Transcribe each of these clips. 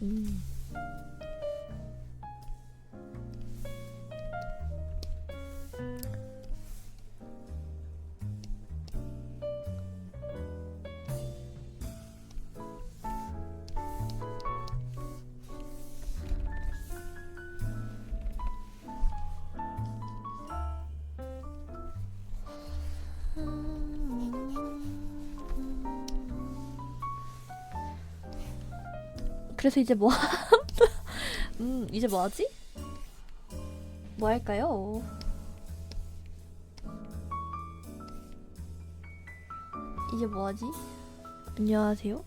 음. 그래서 이제 뭐 이제 뭐 하지? 뭐 할까요? 이제 뭐 하지? 안녕하세요.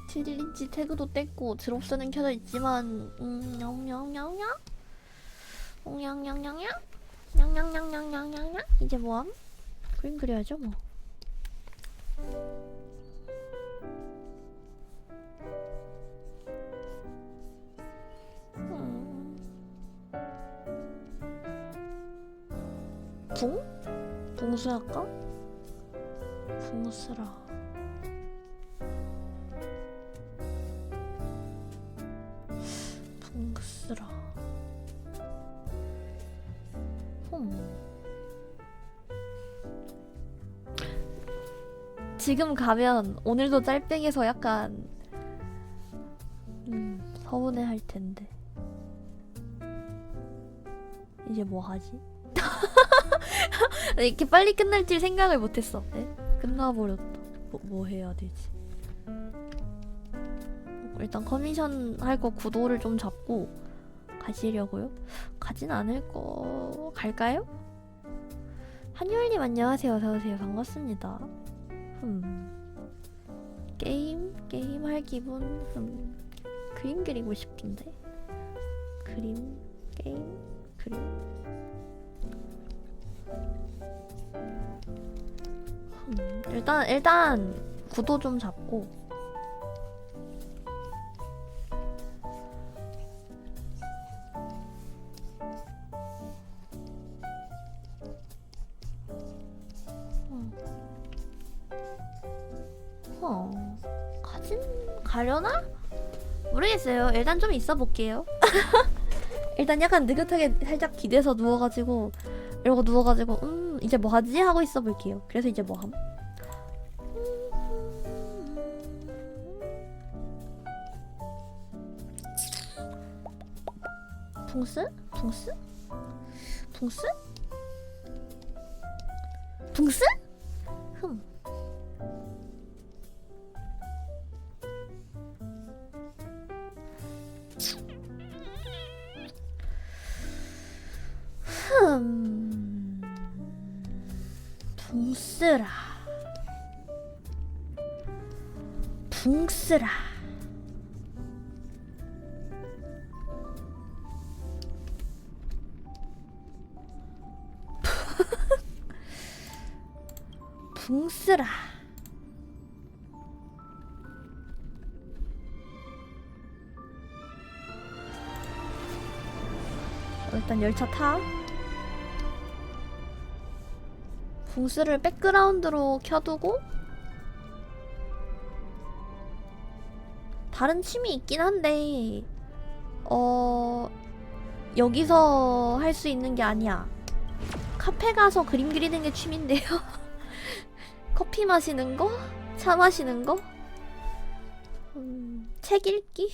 7인치 태그도 뗐고 드롭스는 켜져 있지만 냥냥냥냥 냥냥냥냥 냥냥냥냥냥냥 이제 뭐함? 그림 그려야죠 뭐. 붕? 붕수 할까? 붕수라. 붕수라. 지금 가면 오늘도 짤뱅에서 약간 서운해 할 텐데. 이제 뭐 하지? 이렇게 빨리 끝날 줄 생각을 못했어. 네? 끝나버렸다. 뭐 해야 되지? 일단 커미션 할 거 구도를 좀 잡고 가시려고요? 가진 않을 거... 갈까요? 한유일님 안녕하세요. 어서오세요. 반갑습니다. 게임 할 기분? 그림 그리고 싶은데? 그림? 게임? 그림? 일단 구도 좀 잡고 가려나? 모르겠어요. 일단 좀 있어 볼게요. 일단 약간 느긋하게 살짝 기대서 누워가지고 이러고 누워가지고 이제 뭐 하지? 하고 있어 볼게요. 그래서 이제 뭐 함? 붕스? 붕스? 붕스? 붕스? 붕스라. 붕스라. 붕스라. 일단 열차 타. 붕스를 백그라운드로 켜두고 다른 취미 있긴 한데 여기서 할 수 있는 게 아니야. 카페 가서 그림 그리는 게 취미인데요. 커피 마시는 거? 차 마시는 거? 책 읽기?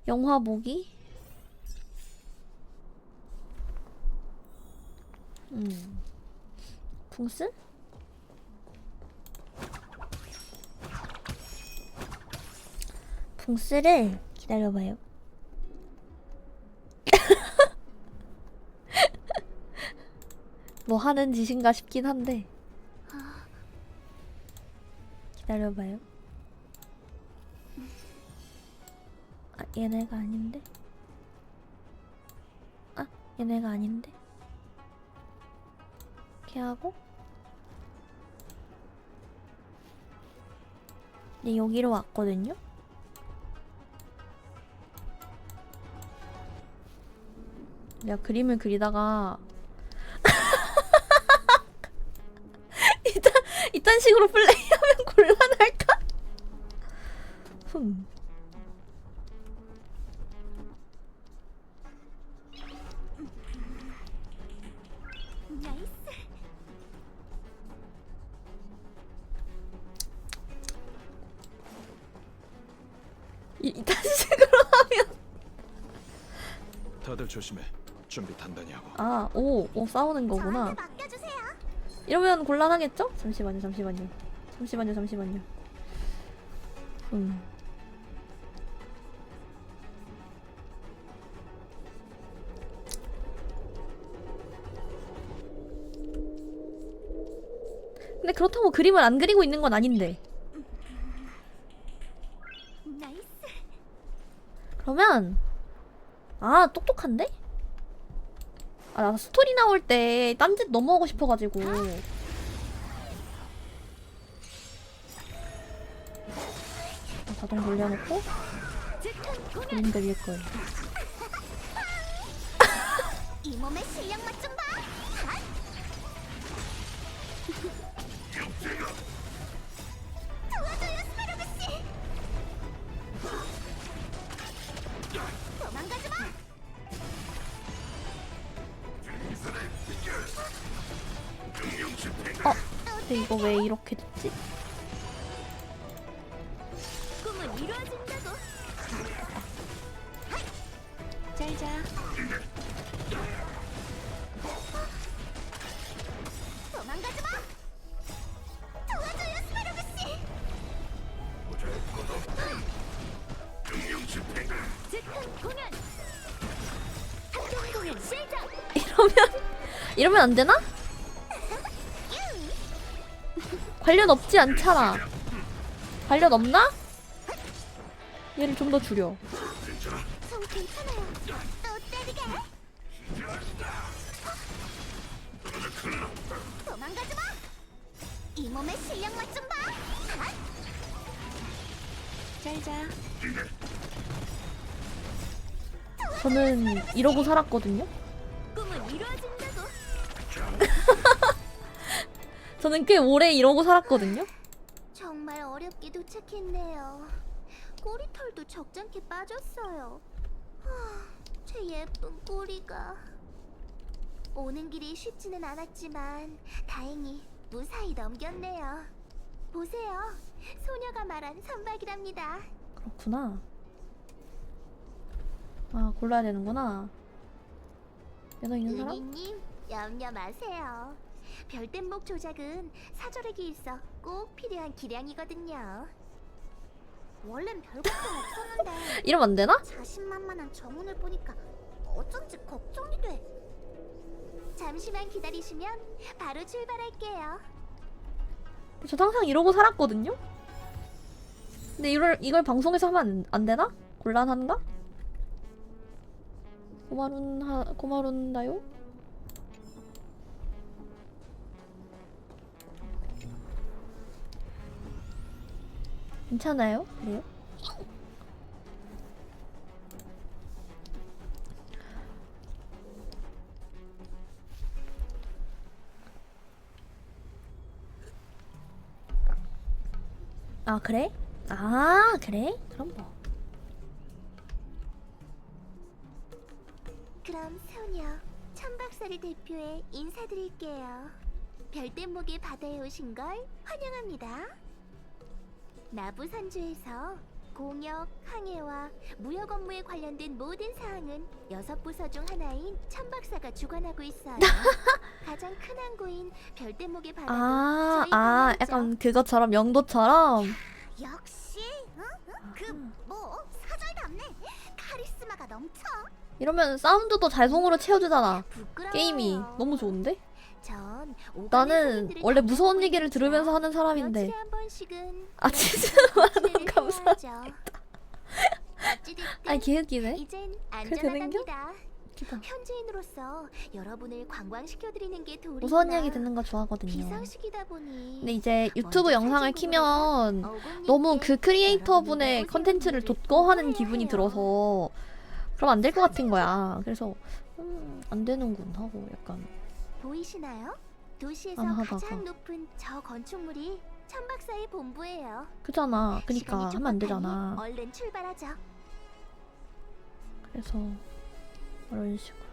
영화 보기? 붕스? 붕스를 기다려봐요. 뭐 하는 짓인가 싶긴 한데 기다려봐요. 아, 얘네가 아닌데? 아, 얘네가 아닌데? 이렇게 하고 네, 여기로 왔거든요? 내가 그림을 그리다가 이딴 식으로 플레이하면 곤란할까? 이딴 식으로 하면 다들 조심해. 준비 단단히 하고. 아, 오 싸우는 거구나. 저한테 맡겨주세요. 이러면 곤란하겠죠? 잠시만요. 근데 그렇다고 그림을 안 그리고 있는 건 아닌데. 나이스. 그러면 아 똑똑한데? 아 나 스토리 나올 때 딴짓 너무 하고 싶어가지고 자동 돌려놓고 그림 그릴 거예요. 이 몸의 실력 맛 좀 봐. 도와줘요, 스파르그 씨. 도망가지 마. 근데 이거 왜 이렇게 됐지? 꿈은 이루어진다고. 잘 자. 도망가지 마. 도와줘요, 스파르그 씨. 즉흥 공연. 합동 공연 시작. 이러면 안 되나? 관련 없지 않잖아. 관련 없나? 얘를 좀 더 줄여. 손 괜찮아요. 또 때리게. 도망가지 마. 이 몸의 실력 맛 좀 봐. 잘 자. 저는 이러고 살았거든요. 꿈은 이루어진다고. 저는 꽤 오래 이러고 살았거든요. 정말 어렵게 도착했네요. 꼬리털도 적잖게 빠졌어요. 제 예쁜 꼬리가. 오는 길이 쉽지는 않았지만 다행히 무사히 넘겼네요. 보세요. 소녀가 말한 선박이랍니다. 그렇구나. 아 골라야 되는구나. 매너 있는 사람? 은희님, 염려 마세요. 별댄목 조작은 사절에게 있어 꼭 필요한 기량이거든요. 원래는 별 걱정 없었는데 이러면 안 되나? 자신만만한 정훈을 보니까 어쩐지 걱정이 돼. 잠시만 기다리시면 바로 출발할게요. 저 항상 이러고 살았거든요. 근데 이걸 방송에서 하면 안 되나? 곤란한가? 고마룬다요? 괜찮아요? 그래요? 아 그래? 아 그래? 그럼 뭐 그럼 소녀 천박사를 대표해 인사드릴게요. 별대목의 바다에 오신 걸 환영합니다. 나부산주에서 공역, 항해와 무역 업무에 관련된 모든 사항은 6부서 중 하나인 천박사가 주관하고 있어요. 가장 큰 항구인 별대목의 바다도 저희 관할이죠. 약간 그것처럼 영도처럼. 역시 뭐 사절답네. 카리스마가 넘쳐. 이러면 사운드도 자동으로 채워주잖아. 부끄러워요. 게임이 너무 좋은데? 전 나는 원래 무서운 얘기를 들으면서 하는 사람인데. 며칠에 한 번씩은 아 진짜 너무 기대를 감사합니다. 해야죠. 어찌됐든 아니 개웃기네. 이젠 그래 되는겨? 안전하답니다. 기다. 현지인으로서 여러분을 관광시켜드리는 게 도리구나. 무서운 얘기 듣는 거 좋아하거든요. 비상식이다 보니 근데 이제 유튜브 먼저 영상을 사진 키면 보고 어금니께 너무 그 크리에이터 분의 여러분의 컨텐츠를 고생을 독거하는 후회해요. 기분이 들어서 그럼 안 될 것 같은 거야. 그래서 안 되는군 하고 약간 보이시나요? 도시에서 안 하다가. 가장 높은 저 건축물이 천박사의 본부예요. 그잖아. 그니까 시간이 하면 안 촉박하니 되잖아. 얼른 출발하죠. 그래서 이런 식으로.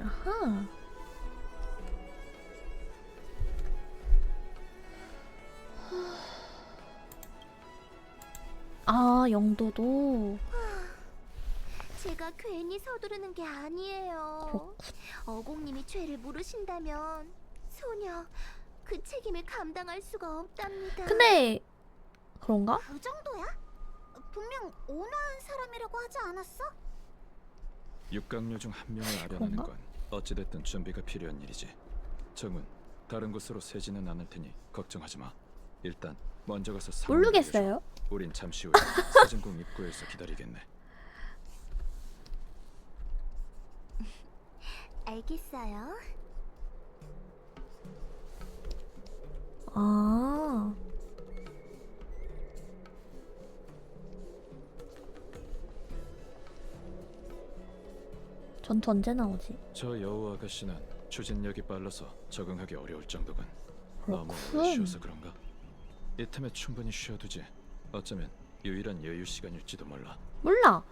아하. 아, 영도도. 제가 괜히 서두르는 게 아니에요. 어공님이 죄를 물으신다면 소녀 그 책임을 감당할 수가 없답니다. 근데 그런가? 그 정도야? 분명 온화한 사람이라고 하지 않았어? 육강류 중 한 명을 아련하는 그런가? 건 어찌됐든 준비가 필요한 일이지. 정은 다른 곳으로 새지는 않을 테니 걱정하지 마. 일단 먼저 가서 상황을 모르겠어요. 알려줘. 우린 잠시 후에 사진궁 입구에서 기다리겠네. 알겠어요. 아. 전투 언제 나오지? 저 여우 아가씨는 추진력이 빨라서 적응하기 어려울 정도군. 너무 오래 그렇군. 쉬어서 그런가? 이 틈에 충분히 쉬어두지. 어쩌면 유일한 여유 시간일지도 몰라. 몰라.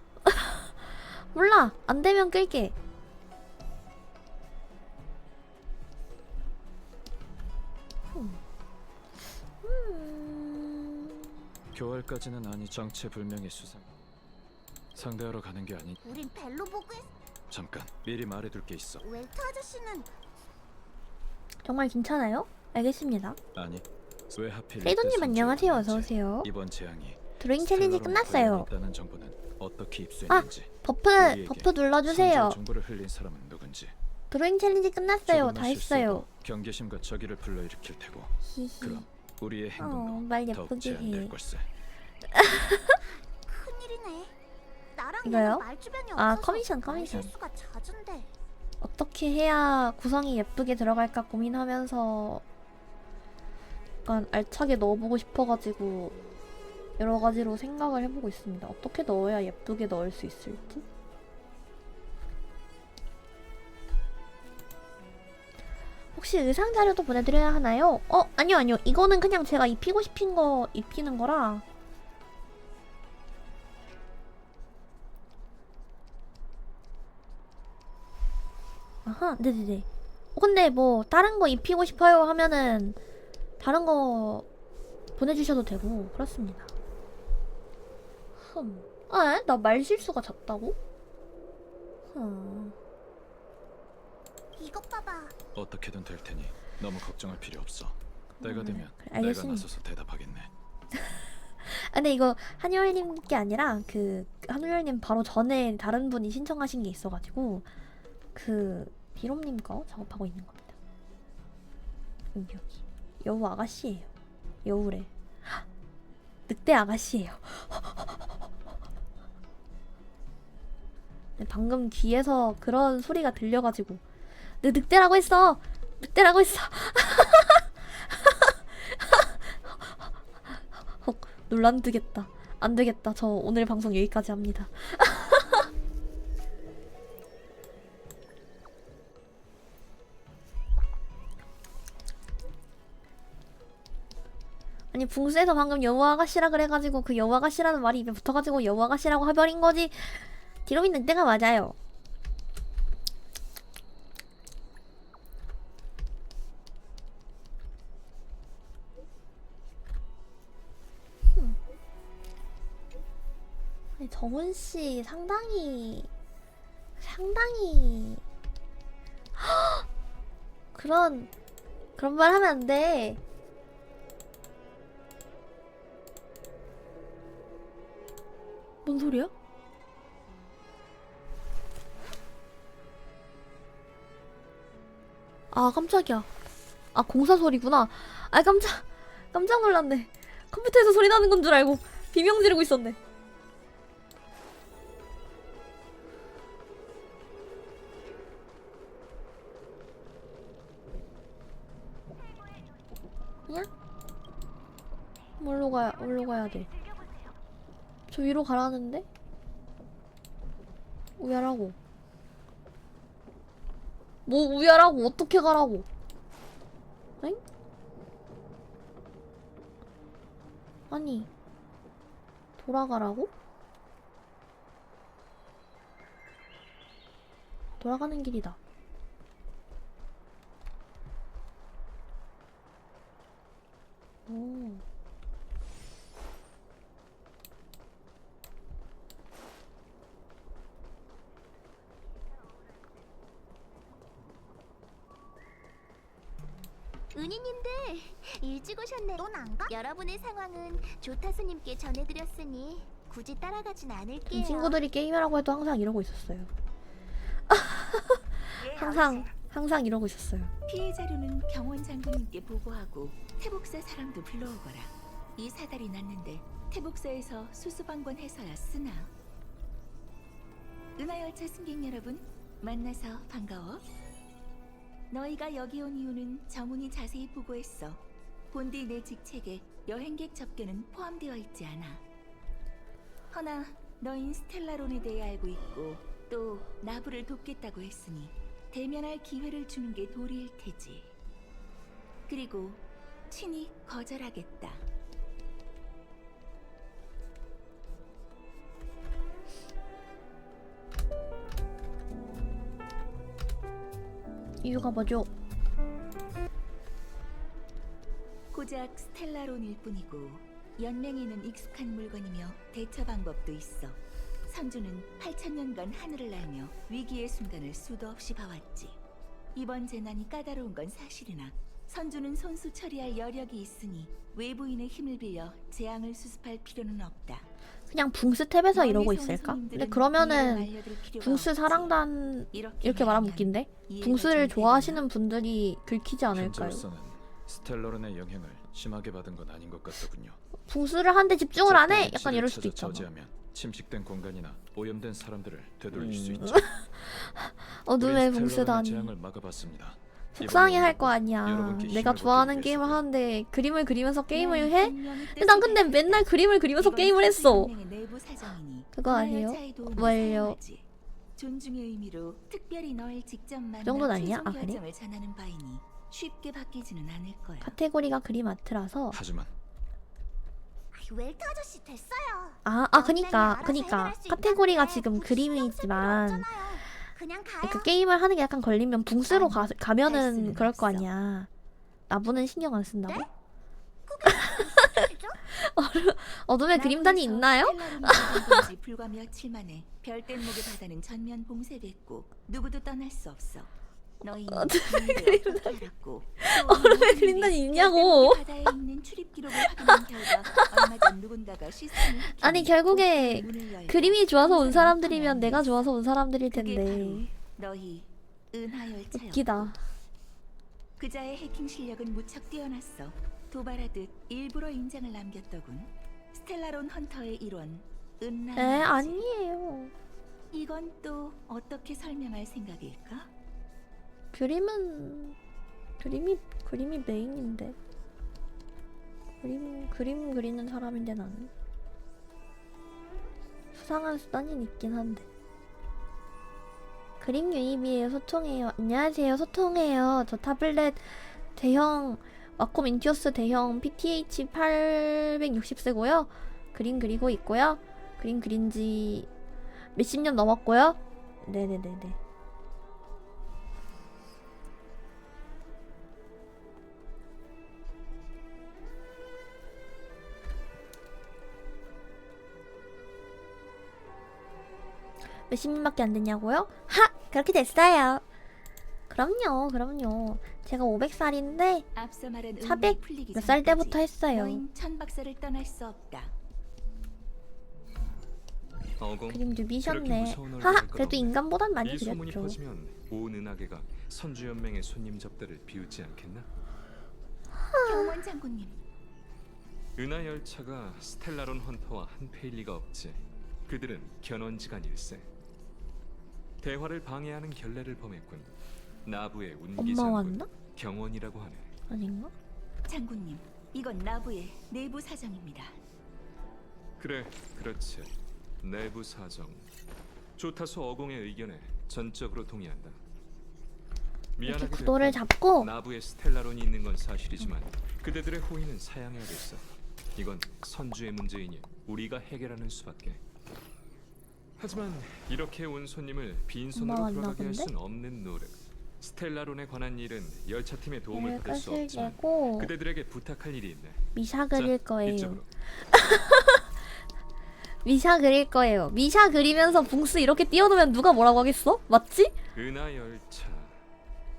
몰라. 안 되면 끌게. 교활까지는 아니 정체불명의 수상. 상대하러 가는 게 아니. 우린 벨로보그에 잠깐 미리 말해둘 게 있어. 웰트 아저씨는 정말 괜찮아요? 알겠습니다. 아니 왜 하필 페이도님 이때 안녕하세요. 손질을 어서 오세요. 이번 재앙이 드로잉 챌린지 스텔라로 끝났어요. 있다는 정보는 어떻게 입수했는지. 버프 눌러주세요. 선제 정보를 흘린 사람은 누군지. 드로잉 챌린지 끝났어요. 조금만 다 했어요. 실수해도 경계심과 저기를 불러일으킬 테고. 히히. 그럼 우리의 행동도 말 더욱 예쁘게 제한될 해. 걸세. 큰일이네. 나랑 이거요? 얘는 말주변이 아, 없어서 커미션. 실수가 잦은데. 어떻게 해야 구성이 예쁘게 들어갈까 고민하면서 약간 알차게 넣어보고 싶어가지고 여러 가지로 생각을 해보고 있습니다. 어떻게 넣어야 예쁘게 넣을 수 있을지. 혹시 의상 자료도 보내드려야 하나요? 아니요. 이거는 그냥 제가 입히고 싶은 거 입히는 거라. 아하, 네네네. 근데 뭐 다른 거 입히고 싶어요 하면은 다른 거 보내주셔도 되고 그렇습니다. 나 말실수가 잦다고? 이것 봐봐. 어떻게든 될 테니 너무 걱정할 필요 없어. 때가 되면 그래, 내가 알겠습니다. 나서서 대답하겠네. 근데 이거 한효열님 게 아니라 그 한효열님 바로 전에 다른 분이 신청하신 게 있어가지고 그 비롬님 거 작업하고 있는 겁니다. 여기 여우 아가씨예요. 여우래. 늑대 아가씨예요. 네, 방금 귀에서 그런 소리가 들려가지고 늑대라고 했어. 늑대라고 했어. 놀란드겠다. 안 되겠다. 저 오늘 방송 여기까지 합니다. 아니 붕스에서 방금 여우 아가씨라 그래가지고 그 여우 아가씨라는 말이 입에 붙어가지고 여우 아가씨라고 해버린 거지. 디로미 늑대가 맞아요. 정훈 씨 상당히 그런 말 하면 안 돼. 뭔 소리야? 아 깜짝이야. 아 공사 소리구나. 아 깜짝 놀랐네. 컴퓨터에서 소리 나는 건 줄 알고 비명 지르고 있었네. 그냥? 뭘로 가야 돼? 저 위로 가라는데? 우야라고. 뭐 우야라고? 어떻게 가라고? 엥? 아니 돌아가라고? 돌아가는 길이다. 오. 은희님들 일찍 오셨네. 넌 안 가? 여러분의 상황은 조타수님께 전해드렸으니 굳이 따라가진 않을게요. 친구들이 게임이라고 해도 항상 이러고 있었어요. 항상 이러고 있었어요. 피해 자료는 병원 장군님께 보고하고 태복사 사람도 불러오거라. 이 사달이 났는데 태복사에서 수수방관해서야 쓰나. 은하열차 승객 여러분, 만나서 반가워. 너희가 여기 온 이유는 정훈이 자세히 보고했어. 본디 내 직책에 여행객 접견은 포함되어 있지 않아. 허나 너인 스텔라론에 대해 알고 있고 또 나부를 돕겠다고 했으니 대면할 기회를 주는 게 도리일 테지. 그리고 친히 거절하겠다. 이유가 뭐죠? 고작 스텔라론일 뿐이고 연맹에는 익숙한 물건이며 대처 방법도 있어. 선주는 8,000년간 하늘을 날며 위기의 순간을 수도 없이 봐왔지. 이번 재난이 까다로운 건 사실이나 선주는 손수 처리할 여력이 있으니 외부인의 힘을 빌려 재앙을 수습할 필요는 없다. 그냥 붕스 탭에서 이러고 있을까? 근데 그러면은 붕스 사랑단 이렇게 말하면 웃긴데? 붕스를 좋아하시는 분들이 긁히지 않을까요? 현재로서는 스텔러론의 영향을 심하게 받은 건 아닌 것 같더군요. 붕스를 하는데 집중을 안 해? 약간 이럴 수도 찾아 있잖아. 저지하면 침식된 공간이나 오염된 사람들을 되돌릴 수 있죠. 어둠의 우리 스텔러론의 붕스다니. 재앙을 막아봤습니다. 속상해 이번에 할 거 아니야. 여러분께 내가 힘을 좋아하는 보태기 게임을 위해서. 하는데 그림을 그리면서 게임을 해? 난 근데 맨날 그림을 그리면서 게임을 했어. 그거 아니에요? 뭘요? 존중의 의미로 특별히 널 직접 만나 그 정도는 아니야? 최종 아, 그래? 결정을 전하는 바이니 쉽게 바뀌지는 않을 거야. 카테고리가 그림 아트라서. 하지만 웰트 아저씨 됐어요. 그니까 카테고리가 지금 그림이지만 그냥 가요. 그 게임을 하는 게 약간 걸리면 붕스로 갈 가면은 수는 그럴 거 없어. 아니야. 나부는 신경 안 쓴다고? 네? 어둠의 그림단이 있나요? 불과 며칠 만에 별뗏목의 바다는 전면 봉쇄됐고 누구도 떠날 수 없어. 너희 어둠의 그림단이 있냐고. 바다에 있는 출입 기록을 확인한 결과 얼마 전 누군가가 시스템을 해킹해 아니, 결국에 문을 열고 그림이 좋아서 온 항상 사람들이면 편안해. 내가 좋아서 온 사람들일 그게 텐데. 바로 너희 은하열차였고 웃기다. 그자의 해킹 실력은 무척 뛰어났어. 도발하듯 일부러 인장을 남겼더군. 스텔라론 헌터의 일원 은하. 아니에요. 이건 또 어떻게 설명할 생각일까? 그림이 메인인데. 그림 그리는 사람인데 나는. 수상한 수단이 있긴 한데. 그림 유입이에요. 소통해요. 안녕하세요. 소통해요. 저 타블렛 대형 와콤 인투어스 대형 PTH 860 쓰고요. 그림 그리고 있고요. 그림 그린지 몇십 년 넘었고요. 네네네네. 몇십 년밖에 안 됐냐고요? 하! 그렇게 됐어요. 그럼요. 제가 500살인데 앞서 말한 400 몇 살 때부터 했어요. 너인 천박사를 떠날 수 없다. 그림도 미셨네. 하하! 그래도 인간보단 많이 이 소문이 그렸죠. 퍼지면 온 은하계가 선주연맹의 손님 접대를 비웃지 않겠나? 경원 장군님, 은하 열차가 스텔라론 헌터와 한패일 리가 없지. 그들은 견원지간일세. 대화를 방해하는 결례를 범했군. 나부의 엄마 운기장군 왔나? 경원이라고 하네. 아닌가? 장군님, 이건 나부의 내부 사정입니다. 그래, 그렇지. 내부 사정. 조타수 어공의 의견에 전적으로 동의한다. 이렇게 미안하게 구도를 됐다. 잡고 나부에 스텔라론이 있는 건 사실이지만 그대들의 호의는 사양해야겠어. 이건 선주의 문제이니 우리가 해결하는 수밖에. 하지만 이렇게 온 손님을 빈손으로 엄마 왔나 돌아가게 할 본데? 순 없는 노력. 스텔라론에 관한 일은 열차팀의 도움을 얘를 받을 수 끝을 없지만 내고 그대들에게 부탁할 일이 있네. 미샤 그릴 자, 거예요. 이쪽으로. 미샤 그릴 거예요. 미샤 그리면서 붕스 이렇게 띄워놓으면 누가 뭐라고 하겠어? 맞지? 은하 열차.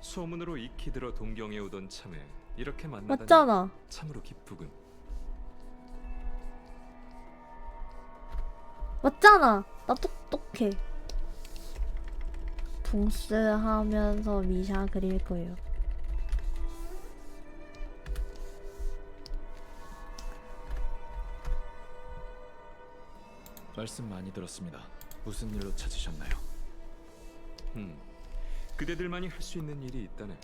소문으로 익히 들어 동경에 오던 참에 이렇게 만나다니 맞잖아. 참으로 기쁘군. 맞잖아. 나 똑똑해. 붕스 하면서 미샤 그릴 거예요. 말씀 많이 들었습니다. 무슨 일로 찾으셨나요? 그대들만이 할 수 있는 일이 있다네.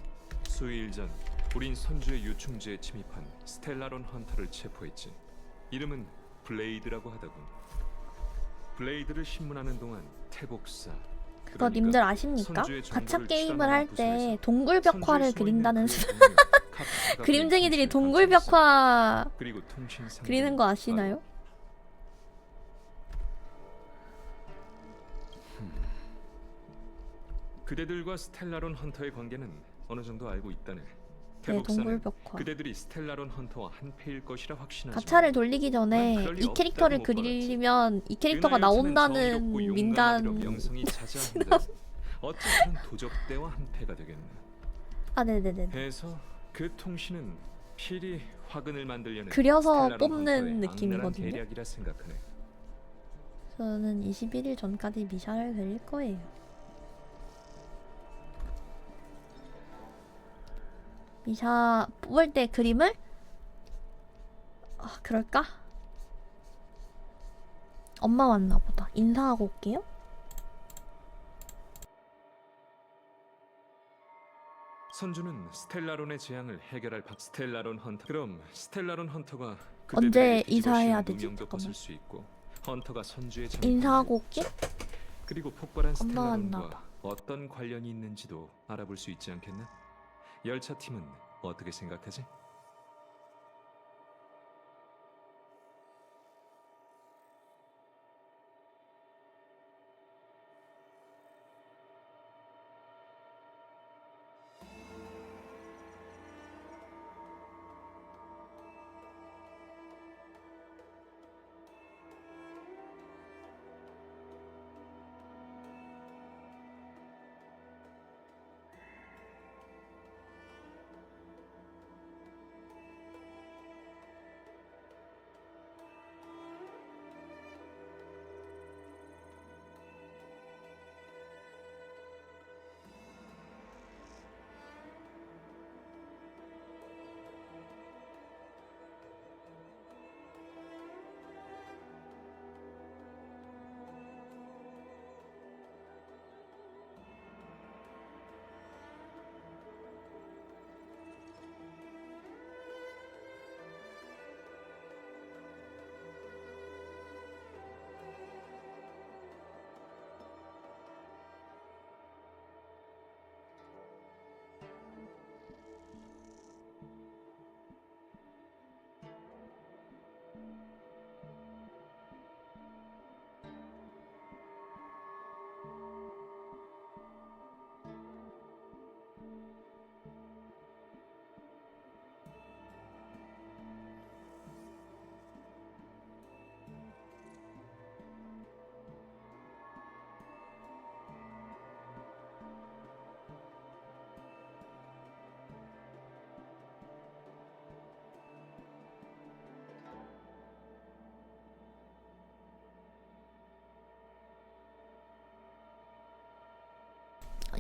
수일 전 우린 선주의 유충지에 침입한 스텔라론 헌터를 체포했지. 이름은 블레이드라고 하더군. 블레이드를 신문하는 동안 태복사, 그거 그러니까 님들 아십니까? 선주의 가챠 정보를 게임을 추적하는 할 때 부서에서 동굴벽화를 선주에 그린다는 숨어 있는 그의 동료 카프카가 그림쟁이들이 그린 통신을 감췄어. 동굴벽화 그리고 통신 상대는 그리는 거 아시나요? 그대들과 스텔라론 헌터의 관계는 어느 정도 알고 있다네. 네, 태복사는 동굴벽화. 그대들이 스텔라론 헌터와 한패일 것이라 확신하지만 가차를 돌리기 전에 난 그럴 리 이 캐릭터를 없다고 못 그리면 이 캐릭터가 그 나이쯤엔 나온다는 정의롭고 용감하기로 민간 명성이 자자한데 어쨌든 도적대와 한패가 되겠네. 아 네네네 해서 그 통신은 필히 화근을 만들려는 그려서 스텔라론 뽑는 헌터의 악랄한 느낌이거든요. 계략이라 생각하네. 저는 21일 전까지 미샤를 그릴 거예요. 미샤 뽑을 때 그림을 그럴까? 엄마 왔나 보다. 인사하고 올게요. 선주는 스텔라론의 재앙을 해결할 스텔라론 헌터. 그럼 스텔라론 헌터가 언제 그대들에게 이사해야 뒤집어 씌운 되지? 누명도 잠깐만. 벗을 수 있고 헌터가 선주의 인사하고 올게. 그리고 폭발한 엄마 왔나 스텔라론과 봐. 어떤 관련이 있는지도 알아볼 수 있지 않겠나? 열차팀은 어떻게 생각하지?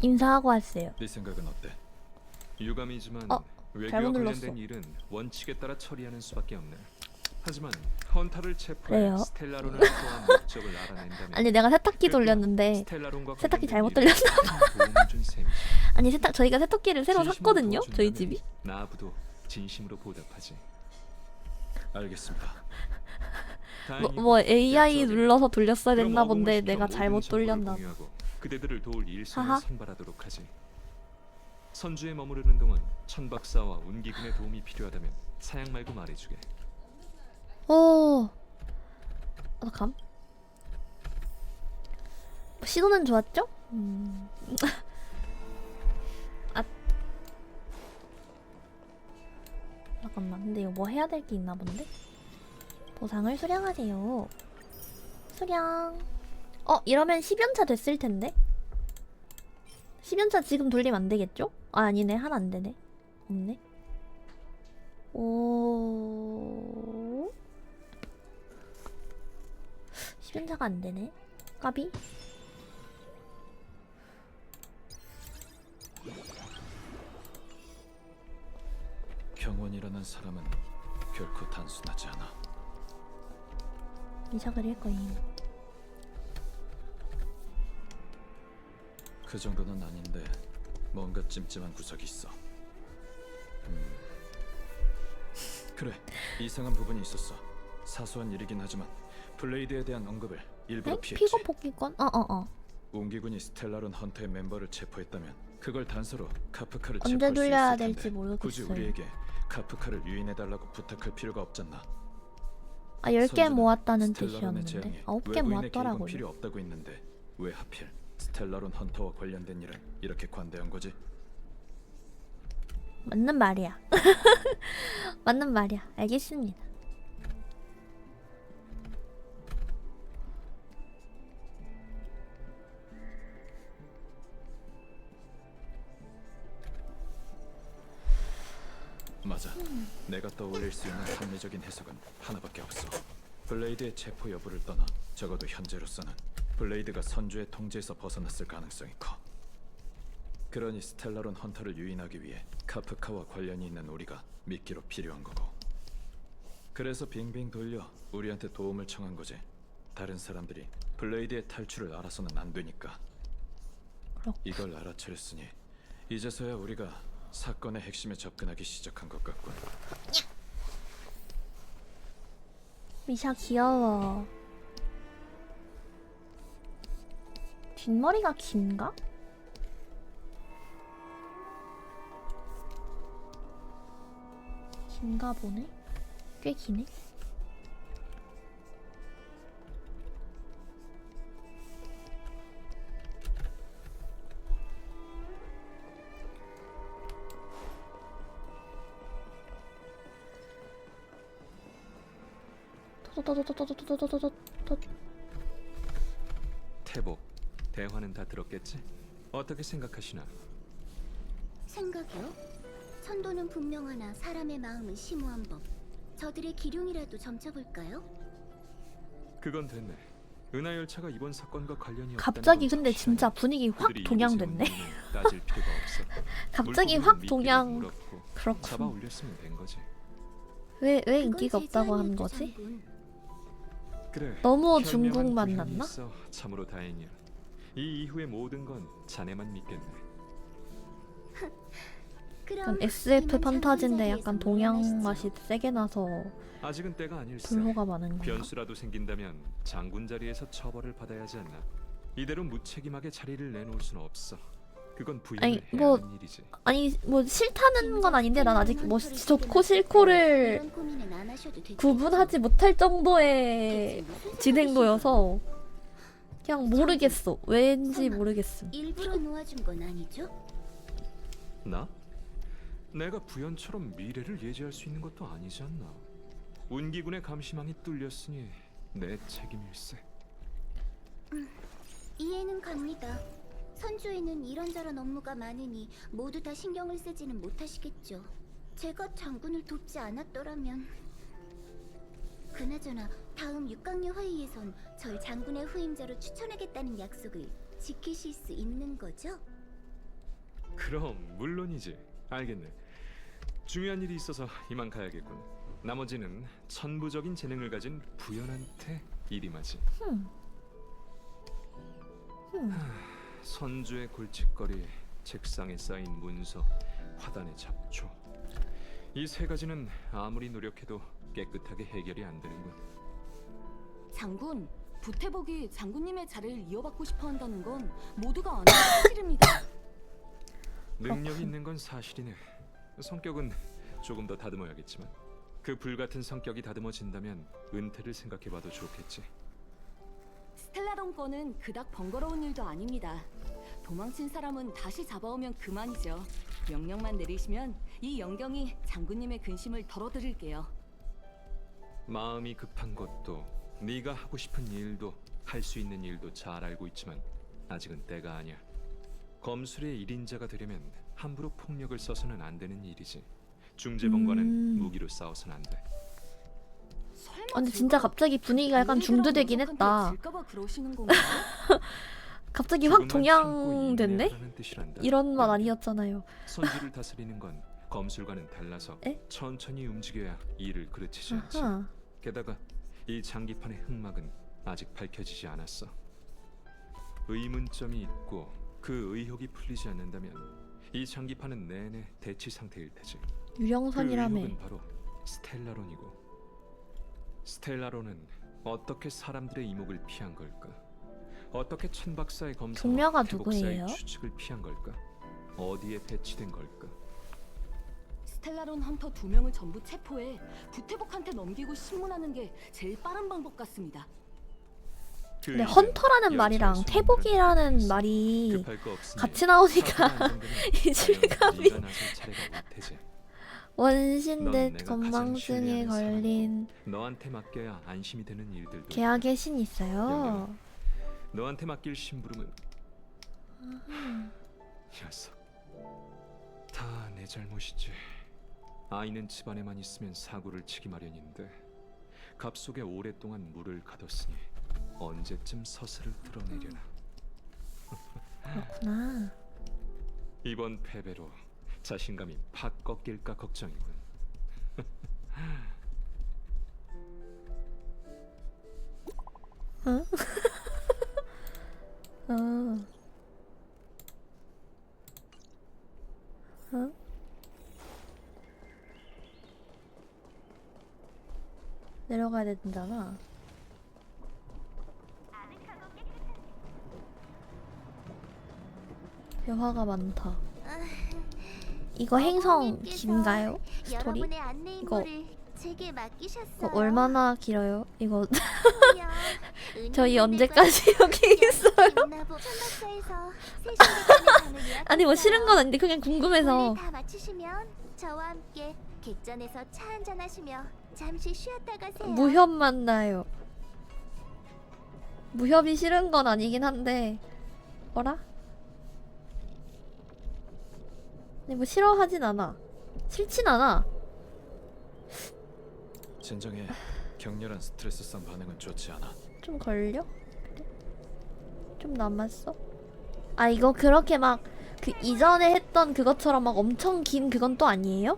인사하고 왔어요. 네 생각은 어때? 유감이지만 외교와 잘못 눌렀어. 관련된 일은 원칙에 따라 처리하는 수밖에 없네. 하지만 헌터를 체포해 그래요? 스텔라론을 포함한 목적을 알아낸다면 아니 내가 세탁기 돌렸는데 스텔라론과 세탁기 관련된 잘못 일에 돌렸나 큰 도움을 준 셈이지. 아니 저희가 세탁기를 새로 진심으로 샀거든요. 저희 도와준다면 집이. 나부도 진심으로 보답하지. 알겠습니다. 다행이고, 뭐 AI 약속이네. 눌러서 돌렸어야 그럼 됐나 어공을 본데 시켜 내가 모든 잘못 정보를 돌렸나 봐. 공유하고 그대들을 도울 일손을 하하. 선발하도록 하지. 선주에 머무르는 동안 천 박사와 운기군의 도움이 필요하다면 사양 말고 말해주게. 감? 시도는 좋았죠? 아 잠깐만 근데 이거 뭐 해야 될 게 있나 본데? 보상을 수령하세요. 수령. 이러면 10연차 됐을 텐데? 10연차 지금 돌리면 안 되겠죠? 아니네 하나 안 되네. 없네. 오. 10연자가 안 되네. 까비? 경원이라는 사람은 결코 단순하지 않아. 미샤 그릴 거임. 그 정도는 아닌데 뭔가 찜찜한 구석이 있어. 그래, 이상한 부분이 있었어. 사소한 일이긴 하지만 블레이드에 대한 언급을 일부러 에? 피했지. 픽업 복귀권? 웅기군이 스텔라론 헌터의 멤버를 체포했다면 그걸 단서로 카프카를 언제 체포할 수 돌려야 있을 텐데 될지 모르겠어요. 굳이 우리에게 카프카를 유인해달라고 부탁할 필요가 없잖아. 아, 10개 선주는 모았다는 스텔라론의 뜻이었는데 재앙에 9개 외부인의 개입은 모았더라고요. 필요 없다고 했는데 왜 하필 스텔라론 헌터와 관련된 일을 이렇게 관대한 거지? 맞는 말이야. 맞는 말이야. 알겠습니다. 맞아. 내가 떠올릴 수 있는 합리적인 해석은 하나밖에 없어. 블레이드의 체포 여부를 떠나 적어도 현재로서는 블레이드가 선주의 통제에서 벗어났을 가능성이 커. 그러니 스텔라론 헌터를 유인하기 위해 카프카와 관련이 있는 우리가 미끼로 필요한 거고. 그래서 빙빙 돌려 우리한테 도움을 청한 거지. 다른 사람들이 블레이드의 탈출을 알아서는 안 되니까. 그렇고. 이걸 알아차렸으니 이제서야 우리가 사건의 핵심에 접근하기 시작한 것 같군. 미샤 귀여워. 뒷머리가 긴가? 긴가 보네? 꽤 기네? 태복, 대화는 다 들었겠지? 어떻게 생각하시나? 생각이요? 천도는 분명하나 사람의 마음은 심오한 법. 저들의 기룡이라도 점쳐볼까요? 그건 됐네. 은하 열차가 이번 사건과 관련이 없다는 갑자기 건 근데 확실하니 진짜 분위기 확 그들이 동양됐네. 이곳에 온 이유는 따질 필요가 없어. 갑자기 물고기는 확 미끼를 동양. 물었고 잡아 그렇군. 올렸으면 된 거지. 왜 그건 인기가 제 없다고 하는 제안이었죠, 거지? 장군. 그래. 너무 현명한 중국 부현이 만났나? 있어 참으로 다행이야. 이 이후의 모든 건 자네만 믿겠네. 그럼 약간 SF 이만 판타지인데 장군 약간 자리에서 동양 물러나시죠. 맛이 세게 나서 아직은 때가 아닐세. 불호가 많은 건가? 변수라도 생긴다면 장군 자리에서 처벌을 받아야 하지 않나. 이대로 무책임하게 자리를 내놓을 수는 없어. 그건 부인을 아니, 해야 뭐, 하는 일이지. 아니 뭐 싫다는 건 아닌데 난 아직 뭐 좋고 싫고를 이런 고민은 안 하셔도 되죠. 구분하지 못할 정도의 대체 무슨 진행도여서 그냥 모르겠어. 왠지 모르겠음. 일부러 놓아준 건 아니죠? 나? 내가 부연처럼 미래를 예지할 수 있는 것도 아니지 않나. 운기군의 감시망이 뚫렸으니 내 책임일세. 이해는 갑니다. 선주에는 이런저런 업무가 많으니 모두 다 신경을 쓰지는 못하시겠죠. 제가 장군을 돕지 않았더라면. 그나저나 다음 육강류 회의에선 절 장군의 후임자로 추천하겠다는 약속을 지키실 수 있는 거죠? 그럼 물론이지. 알겠네. 중요한 일이 있어서 이만 가야겠군. 나머지는 천부적인 재능을 가진 부연한테 일임하지. 선주의 골칫거리, 책상에 쌓인 문서, 화단의 잡초. 이 세 가지는 아무리 노력해도 깨끗하게 해결이 안 되는군. 장군, 부태복이 장군님의 자리를 이어받고 싶어 한다는 건 모두가 아는 사실입니다. 능력이 있는 건 사실이네. 성격은 조금 더 다듬어야겠지만 그 불같은 성격이 다듬어진다면 은퇴를 생각해봐도 좋겠지. 스텔라론 건은 그닥 번거로운 일도 아닙니다. 도망친 사람은 다시 잡아오면 그만이죠. 명령만 내리시면 이 영경이 장군님의 근심을 덜어드릴게요. 마음이 급한 것도 네가 하고 싶은 일도 할 수 있는 일도 잘 알고 있지만 아직은 때가 아니야. 검술의 1인자가 되려면 함부로 폭력을 써서는 안 되는 일이지. 중재본과는 무기로 싸워선 안 돼. 설마 근데 진짜 갑자기 분위기가 약간 중두되긴 했다. 질까봐 그러시는 건가요? 갑자기 확 조금만 참고 동양됐네? 인내하라는 뜻이란다. 이런 말 아니었잖아요. 선주를 다스리는 건 검술과는 달라서 에? 천천히 움직여야 일을 그르치지 않지. 아하. 게다가 이 장기판의 흑막은 아직 밝혀지지 않았어. 의문점이 있고 그 의혹이 풀리지 않는다면 이 장기판은 내내 대치 상태일 테지. 그 유령선이라며. 의혹은 바로 스텔라론이고, 스텔라론은 어떻게 사람들의 이목을 피한 걸까? 어떻게 천박사의 검사와 종려가 태복사의 누구예요? 추측을 피한 걸까? 어디에 배치된 걸까? 스텔라론 헌터 2명을 전부 체포해 부태복한테 넘기고 신문하는 게 제일 빠른 방법 같습니다. 그 근데 일은 헌터라는 연찰 말이랑 소문이라는 태복이라는 뜻이 있어. 말이 급할 거 없으니 같이 나오니까 사고가 안 생기면 이 과연 실감이. 네가 나설 차례가 올 테지. 원신대 넌 내가 가장 건망증에 신뢰하는 걸린 너한테 맡겨야 안심이 되는 일들도 계약의 신 있어요. 너한테 맡길 심부름은 녀석 다 내 잘못이지. 아이는 집안에만 있으면 사고를 치기 마련인데 갑 속에 오랫동안 물을 가뒀으니 언제쯤 서슬을 드러내려나. 그렇구나. 이번 패배로 자신감이 팍 꺾일까 걱정이군. 응? 어. 응? 내려가야 된다나. 대화가 많다. 이거 행성 긴가요? 스토리? 여러분의 안내 임무를 제게 맡기셨어요. 이거 얼마나 길어요? 이거 그럼요. 저희 은인분들과 언제까지 여기 있어요? 김나보 천박사에서 새 신기간의 방을 아니 뭐 싫은 건 예약했어요. 아닌데 그냥 궁금해서. 볼일 다 마치시면 저와 함께 객전에서 차 한잔 하시며 잠시 쉬었다 가세요. 무협 만나요. 무협이 싫은 건 아니긴 한데 뭐라? 근데 뭐 싫어하진 않아. 싫진 않아. 진정해. 격렬한 스트레스성 반응은 좋지 않아. 좀 걸려? 그래? 좀 남았어? 아 이거 그렇게 막 그 이전에 했던 그것처럼 막 엄청 긴 그건 또 아니에요?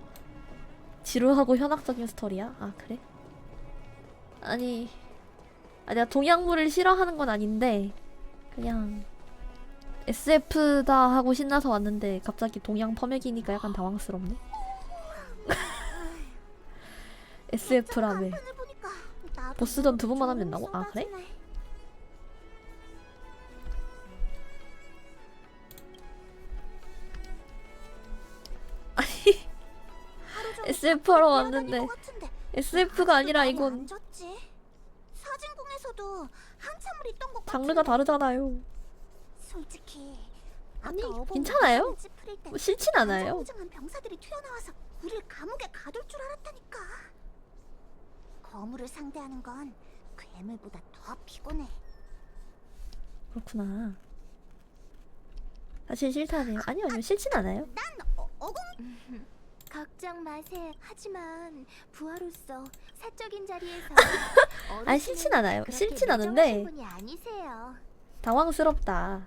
지루하고 현학적인 스토리야? 아 그래? 아니 내가 동양물을 싫어하는 건 아닌데 그냥 SF다 하고 신나서 왔는데 갑자기 동양 펌액이니까 약간 당황스럽네. SF라며. 판을 보니까 나도 보스전 2번만 하면 좋은 된다고? 아 그래? 생각이네. 하루 종일 SF 하러 뛰어다닐 왔는데 것 같은데 SF가 아니라 많이 이건 안 졌지? 사진궁에서도 한참을 있던 것 장르가 같은데. 다르잖아요. 솔직히 아니, 아까 어벙 괜찮아요. 무덤을 찌푸릴 때 뭐 싫진 않아요. 안장무장한 병사들이 튀어나와서 우릴 감옥에 가둘 줄 알았다니까. 거물을 상대하는 건 괴물보다 더 피곤해. 그렇구나. 사실 싫다네요. 아니요, 싫진 않아요. 난 어공 걱정 마세요. 하지만 부하로서 사적인 자리에서 아니, 싫진 않아요. 그렇게 싫진 매정하신 않은데 분이 아니세요. 당황스럽다.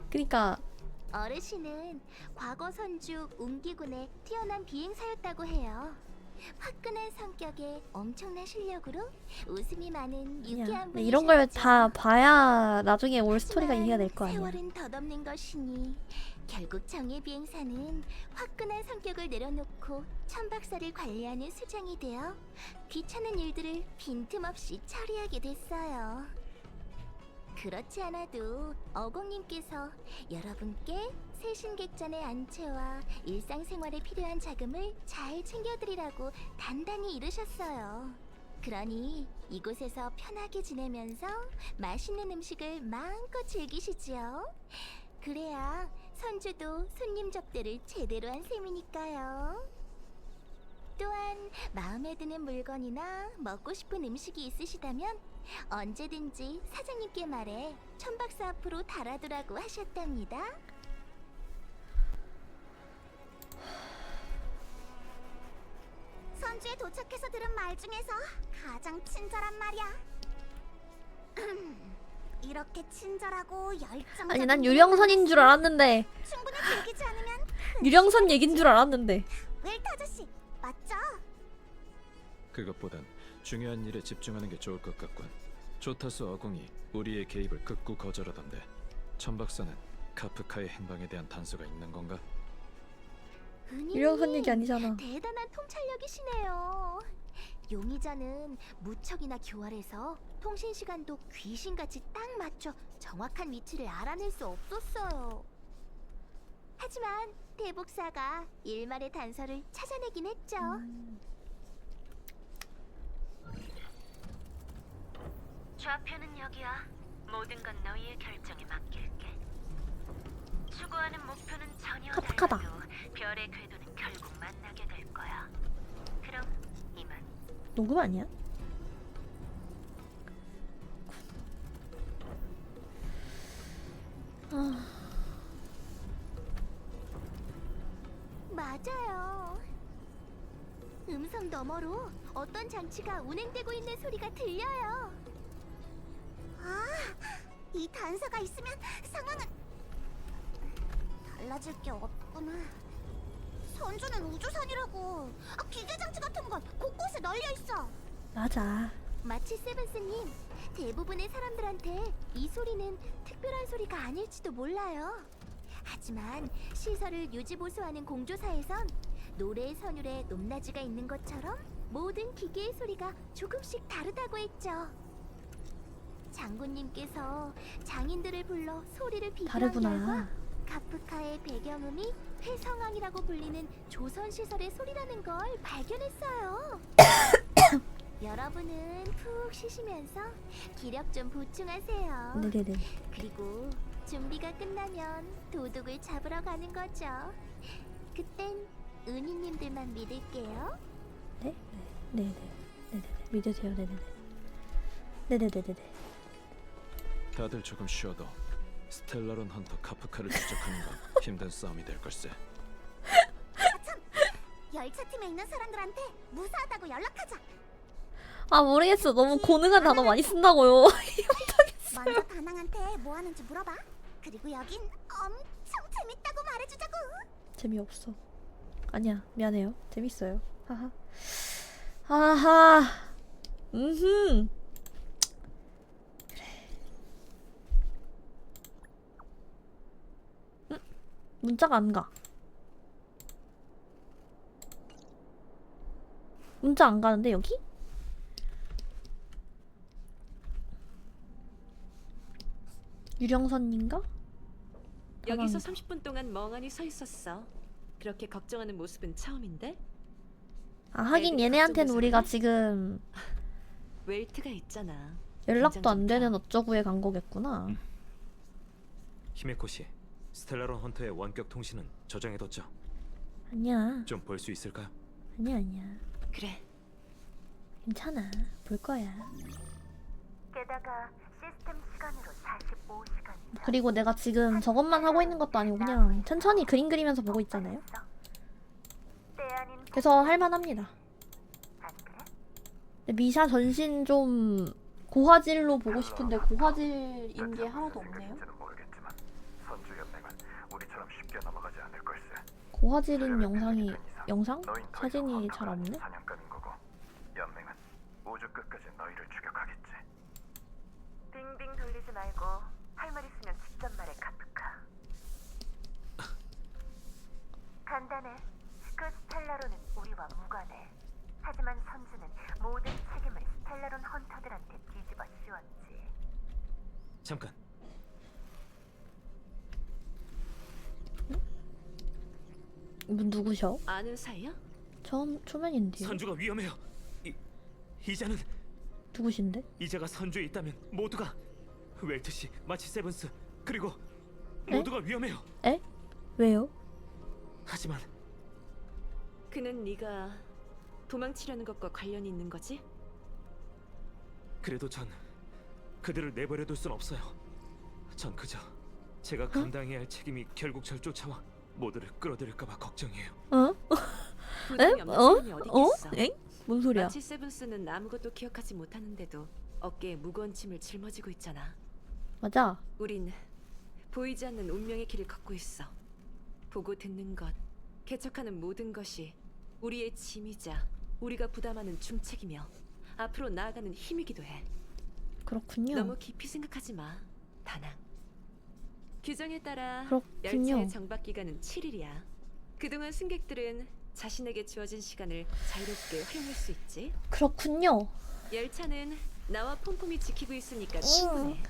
그니까 어르신은 과거 선주 웅기군의 뛰어난 비행사였다고 해요. 화끈한 성격에 엄청난 실력으로 웃음이 많은 그냥 유쾌한 근데 이런 걸 분이셨죠. 다 봐야 나중에 올 스토리가 하지만 이해가 될 거 아니야. 세월은 덧없는 것이니 결국 정예 비행사는 화끈한 성격을 내려놓고 천박사를 관리하는 수장이 되어 귀찮은 일들을 빈틈없이 처리하게 됐어요. 그렇지 않아도 어공님께서 여러분께 세신객전의 안채와 일상생활에 필요한 자금을 잘 챙겨드리라고 단단히 이르셨어요. 그러니 이곳에서 편하게 지내면서 맛있는 음식을 마음껏 즐기시지요. 그래야 선주도 손님 접대를 제대로 한 셈이니까요. 또한 마음에 드는 물건이나 먹고 싶은 음식이 있으시다면 언제든지 사장님께 말해 천박사 앞으로 달아두라고 하셨답니다. 선주에 도착해서 들은 말 중에서 가장 친절한 말이야. 이렇게 친절하고 열정적인 아니 난 유령선인 줄 알았는데 충분히 즐기지 않으면 유령선 얘긴 줄 알았는데 웰트 아저씨 맞죠? 그것보단 중요한 일에 집중하는 게 좋을 것 같군. 조타스 어공이 우리의 개입을 극구 거절하던데 천 박사는 카프카의 행방에 대한 단서가 있는 건가? 유령선 얘기 아니잖아. 대단한 통찰력이시네요. 용의자는 무척이나 교활해서 통신 시간도 귀신같이 딱 맞춰 정확한 위치를 알아낼 수 없었어요. 하지만 대복사가 일말의 단서를 찾아내긴 했죠. 좌표는 여기야. 모든 건 너희의 결정에 맡길게. 추구하는 목표는 전혀 카프카다. 달라도 별의 궤도는 결국 만나게 될 거야. 그럼 이만. 녹음 아니야? 맞아요. 음성 너머로 어떤 장치가 운행되고 있는 소리가 들려요. 아, 이 단서가 있으면 상황은 달라질 게 없구나. 선주는 우주선이라고. 기계 장치 같은 건 곳곳에 널려 있어. 맞아. 마치 세븐스님, 대부분의 사람들한테 이 소리는 특별한 소리가 아닐지도 몰라요. 하지만 시설을 유지보수하는 공조사에선 노래의 선율에 높낮이가 있는 것처럼 모든 기계의 소리가 조금씩 다르다고 했죠. 장군님께서 장인들을 불러 소리를 비교한 다르구나. 결과 카프카의 배경음이 회성왕이라고 불리는 조선시설의 소리라는 걸 발견했어요. 여러분은 푹 쉬시면서 기력 좀 보충하세요. 네네네. 그리고 준비가 끝나면 도둑을 잡으러 가는 거죠. 그땐 은희님들만 믿을게요. 네? 네네. 네네네. 믿으세요. 네네네. 네네네네네. 다들 조금 쉬어도 스텔라론 헌터 카프카를 추적하는 건 힘든 싸움이 될 걸세. 열차팀에 있는 사람들한테 무사하다고 연락하자. 아 모르겠어. 너무 고능한 단어 많이 쓴다고요. 먼저 다낭한테 뭐 하는지 물어봐. 그리고 여긴 엄청 재밌다고 말해주자고. 재미없어. 아니야. 미안해요. 재밌어요. 하하. 하하. 음흠. 그래. 문자가 안 가. 문자 안 가는데 여기? 유령선인가? 여기서 다낭이다. 30분 동안 멍하니 서 있었어. 그렇게 걱정하는 모습은 처음인데? 아 하긴 애들이 얘네한텐 걱정돼서 우리가 그래? 지금 웨이트가 있잖아. 연락도 안 긴장 좀 되는 펴. 어쩌구에 간 거겠구나. 히메코 씨, 스텔라론 헌터의 원격 통신은 저장해뒀죠? 아니야. 좀 볼 수 있을까요? 아니야. 그래. 괜찮아. 볼 거야. 게다가 시스템 시간으로 45시간. 그리고 내가 지금 저것만 하고 있는 것도 아니고 그냥 천천히 그림 그리면서 보고 있잖아요. 때 아닌 그래서 할만합니다. 안 그래? 근데 미샤 전신 좀 고화질로 보고 싶은데 고화질인 게 하나도 없네요. 모르겠지만 선주 연맹은 우리처럼 쉽게 넘어가지 않을 걸세. 고화질인 영상? 사진이 잘 없네? 사냥감인 거고 연맹은 우주 끝까지 너희를 추격하겠지. 빙빙 돌리지 말고 할 말 있으면 직접 말해, 카프카. 간단해. 그 스텔라론은 우리와 무관해. 하지만 선주는 모든 책임을 스텔라론 헌터들한테 뒤집어 씌웠지. 잠깐. 이분 누구셔? 아는 사이야? 처음 초면인데요. 선주가 위험해요. 이자는 누구신데? 이자가 선주에 있다면 모두가 웰트 씨, 마치 세븐스 그리고 에? 모두가 위험해요. 에? 왜요? 하지만 그는 네가 도망치려는 것과 관련이 있는 거지? 그래도 전 그들을 내버려둘 순 없어요. 전 그저 제가 감당해야 할 책임이 결국 절 쫓아와 모두를 끌어들일까봐 걱정이에요. 어? 에? 부담이 없는 어? 사람이 어디 어? 있겠어? 엥? 뭔 소리야? 마치 세븐스는 아무것도 기억하지 못하는데도 어깨에 무거운 짐을 짊어지고 있잖아. 맞아. 우린 보이지 않는 운명의 길을 걷고 있어. 보고 듣는 것, 개척하는 모든 것이 우리의 짐이자 우리가 부담하는 중책이며 앞으로 나아가는 힘이기도 해. 그렇군요. 너무 깊이 생각하지 마, 다낭. 규정에 따라 그렇군요. 열차의 정박 기간은 7일이야. 그동안 승객들은 자신에게 주어진 시간을 자유롭게 활용할 수 있지. 그렇군요. 열차는 나와 폼폼이 지키고 있으니까 충분해.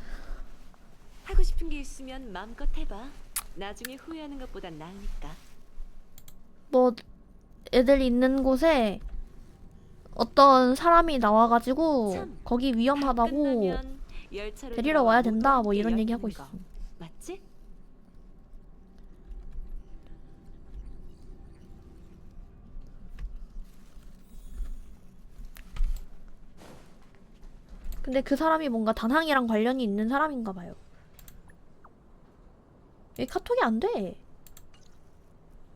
하고 싶은 게 있으면 마음껏 해봐. 나중에 후회하는 것보단 나으니까. 뭐 애들 있는 곳에 어떤 사람이 나와가지고 참, 거기 위험하다고 끝나면 열차를 데리러 돌아와 와야 모두 된다 뭐 함께 이런 얘기 여행하는 하고 있어. 거. 맞지? 근데 그 사람이 뭔가 다낭이랑 관련이 있는 사람인가 봐요. 여기 카톡이 안 돼.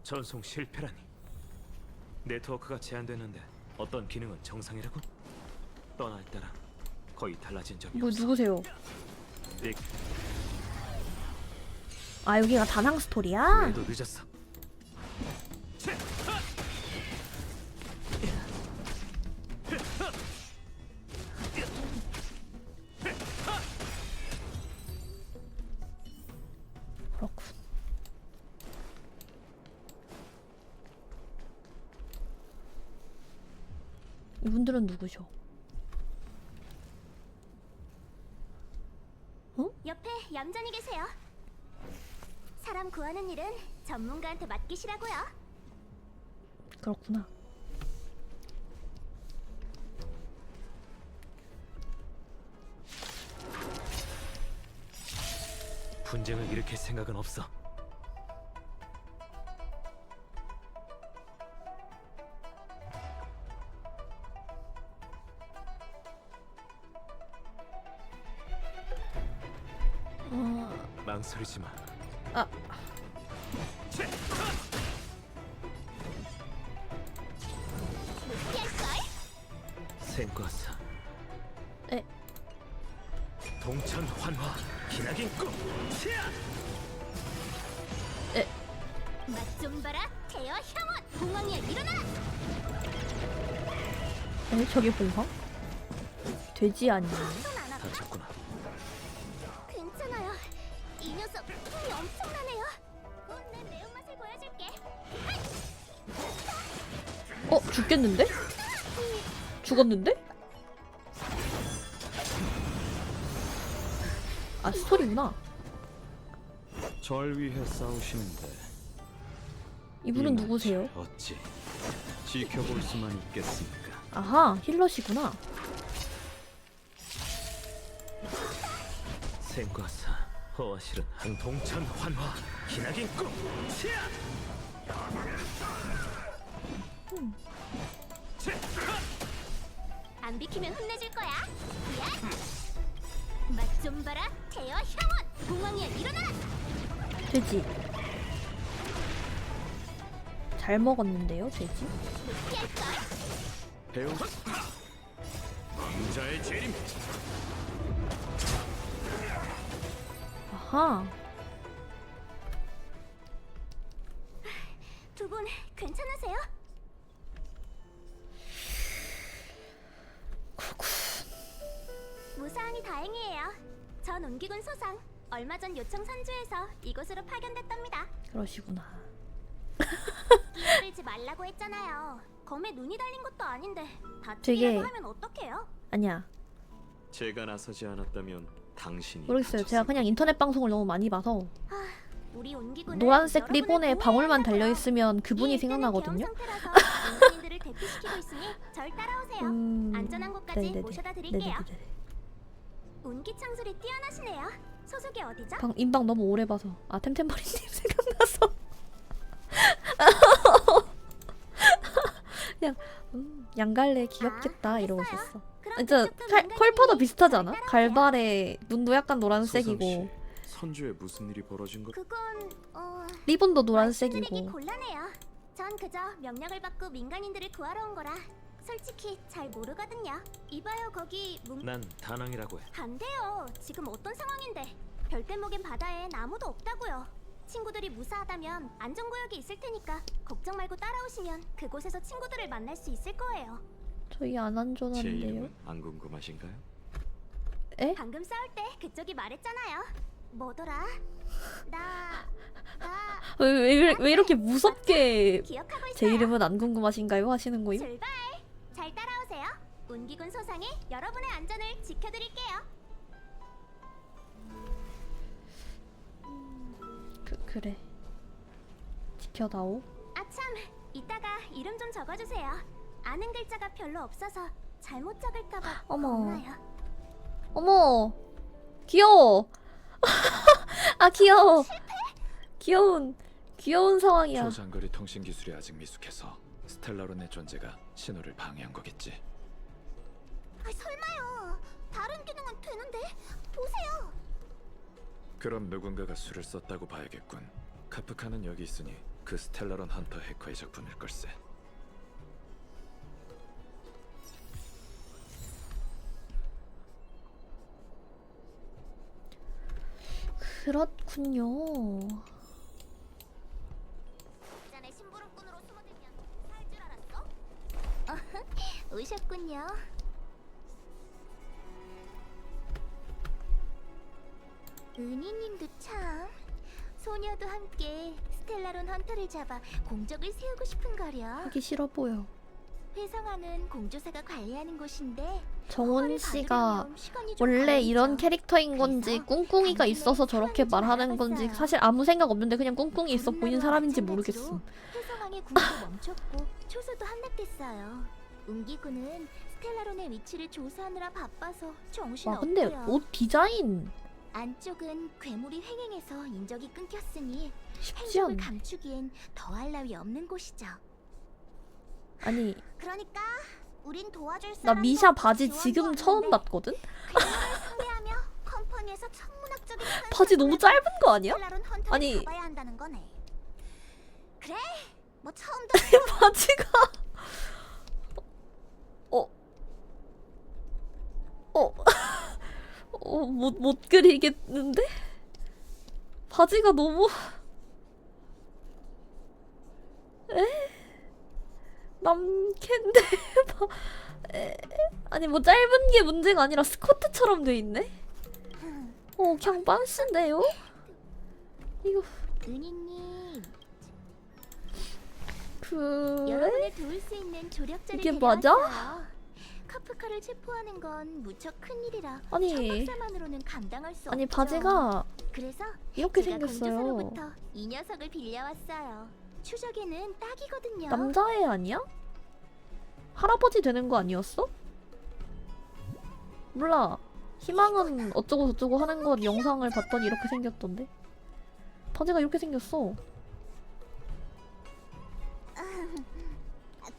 전송 실패라니. 네트워크가 제한되는데 어떤 기능은 정상이라고? 떠날 때랑 거의 달라진 점이 뭐 없어. 누구세요? 네, 아 여기가 다낭 스토리야? 그래도 늦었어. 그렇군. 이분들은 누구셔? 옆에 얌전히 계세요. 사람 구하는 일은 전문가한테 맡기시라고요. 그렇구나. 분쟁을 일으킬 생각은 없어. 망설이지 마. 아. 생과사. 에. 동천 환화 기나긴 꿈. 맛 좀 봐라, 태여 형원. 공황이야, 일어나. 에? 저게 봉황? 돼지 아니야? 손안 아파? 다쳤구나. 괜찮아요. 이 녀석 힘이 엄청나네요. 곧 내 매운맛을 보여줄게. 죽겠는데? 죽었는데? 아 스토리구나. 절 위해 싸우시는데 이분은 이 누구세요? 낯을 어찌 지켜볼 수만 있겠습니까? 아하 힐러시구나. 생과사 허와실은 한 동천 환화 기나긴 꿈. 안 비키면 혼내줄 거야. 맛 좀 봐라, 태여 형원. 공황이야, 일어나. 돼지. 잘 먹었는데요 돼지? 피할걸. 배우 왕자의 재림. 아하. 두 분 괜찮으세요? 무사하니 다행이에요. 전 운기군 소상. 얼마 전 요청 선주에서 이곳으로 파견됐답니다. 그러시구나. 끼어들지 말라고 했잖아요. 검에 눈이 달린 것도 아닌데 되게- 다치기라도 하면 어떡해요? 아니야 제가 나서지 않았다면 당신이 모르겠어요. 제가 그냥 인터넷 방송을 너무 많이 봐서 우리 운기군은 노란색 여러분을 리본에 보호해야 방울만 한다고요. 달려있으면 그분이 이 일대는 생각나거든요. 개업 상태라서 민간인들을 대피시키고 있으니 절 따라오세요. 안전한 곳까지 네네네. 모셔다 드릴게요. 네네네. 운기 창술이 뛰어나시네요. 소속이 어디죠? 인방 너무 오래 봐서 템템버리님 생각나서 그냥 양갈래 귀엽겠다 이러고 있었어. 그럼 진짜 그쪽도 민간인이 컬퍼도 비슷하지 않아? 절 따라오세요. 갈발에 눈도 약간 노란색이고 선주에 무슨 일이 벌어진 것? 그건 리본도 말씀드리기 노란색이고. 곤란해요. 전 그저 명령을 받고 민간인들을 구하러 온 거라 솔직히 잘 모르거든요. 이봐요, 거기 난 다낭이라고 해. 안 돼요. 지금 어떤 상황인데? 별대목인 바다엔 아무도 없다고요. 친구들이 무사하다면 안전구역이 있을 테니까 걱정 말고 따라오시면 그곳에서 친구들을 만날 수 있을 거예요. 저희 안 제 안전한데요? 이름은 안 궁금하신가요? 에? 방금 싸울 때 그쪽이 말했잖아요. 뭐더라? 왜 이렇게 무섭게 기억하고 있어요. 제 이름은 안 궁금하신가요? 하시는 거임? 출발! 잘 따라오세요. 운기군 소상이 여러분의 안전을 지켜드릴게요. 그래. 지켜다오. 아참, 이따가 이름 좀 적어주세요. 아는 글자가 별로 없어서 잘못 적을까봐 어머. 겁나요. 어머! 귀여워! 아, 귀여워! 귀여운 상황이야. 초장거리 통신 기술이 아직 미숙해서 스텔라론의 존재가 신호를 방해한 거겠지. 아, 설마요. 다른 기능은 되는데? 보세요. 그럼 누군가가 수를 썼다고 봐야겠군. 카프카는 여기 있으니 그 스텔라론 헌터 해커의 작품일 걸세. 그렇군요. 전에 심부름꾼으로 숨어들면 살 줄 알았어? 오셨군요. 은희님도 참. 소녀도 함께 스텔라론 헌터를 잡아 공적을 세우고 싶은 거려. 하기 싫어 보여. 회성하는 공조사가 관리하는 곳인데 정원 씨가 받으려면 시간이 좀 원래 걸리죠. 이런 캐릭터인 건지 그래서 꿍꿍이가 있어서 당신의 저렇게 시간을 좀 말하는 건지 알아봤어요. 사실 아무 생각 없는데 그냥 꿍꿍이 있어 보름 보이는 나루와 사람인지 마찬가지로 모르겠음. 회성왕의 군도 멈췄고 초소도 함락됐어요. 운기군은 스텔라론의 위치를 조사하느라 바빠서 정신 와 근데 없고요. 옷 디자인 안쪽은 괴물이 횡행해서 인적이 끊겼으니 쉽지 행적을 않네. 감추기엔 더할 나위 없는 곳이죠. 아니 그러니까 우린 도와줄 나 사람도 미샤 없고 바지 지원도 지금 처음 없는데 봤거든? 괴물을 상대하며 컴퍼니에서 천문학적인 바지 너무 짧은 거 아니야? 스텔라론 헌터를 아니. 잡아야 한다는 거네. 그래, 뭐 처음도 바지가 못 그리겠는데? 바지가 너무 남캔데 아니 뭐 짧은 게 문제가 아니라 스커트처럼 돼 있네? 그냥 빤스인데요? 이거 은희님, 그래? 여러분을 도울 수 있는 조력자를 이게 맞아? 데려왔어요. 카프카를 체포하는 건 무척 큰일이라 아니. 천박사만으로는 감당할 수 아니 없죠. 바지가 그래서 이렇게 제가 생겼어요. 공조사로부터 이 녀석을 빌려왔어요. 추적에는 딱이거든요. 남자애 아니야? 할아버지 되는 거 아니었어? 몰라. 희망은 어쩌고 저쩌고 하는 건 영상을 봤더니 이렇게 생겼던데. 바지가 이렇게 생겼어.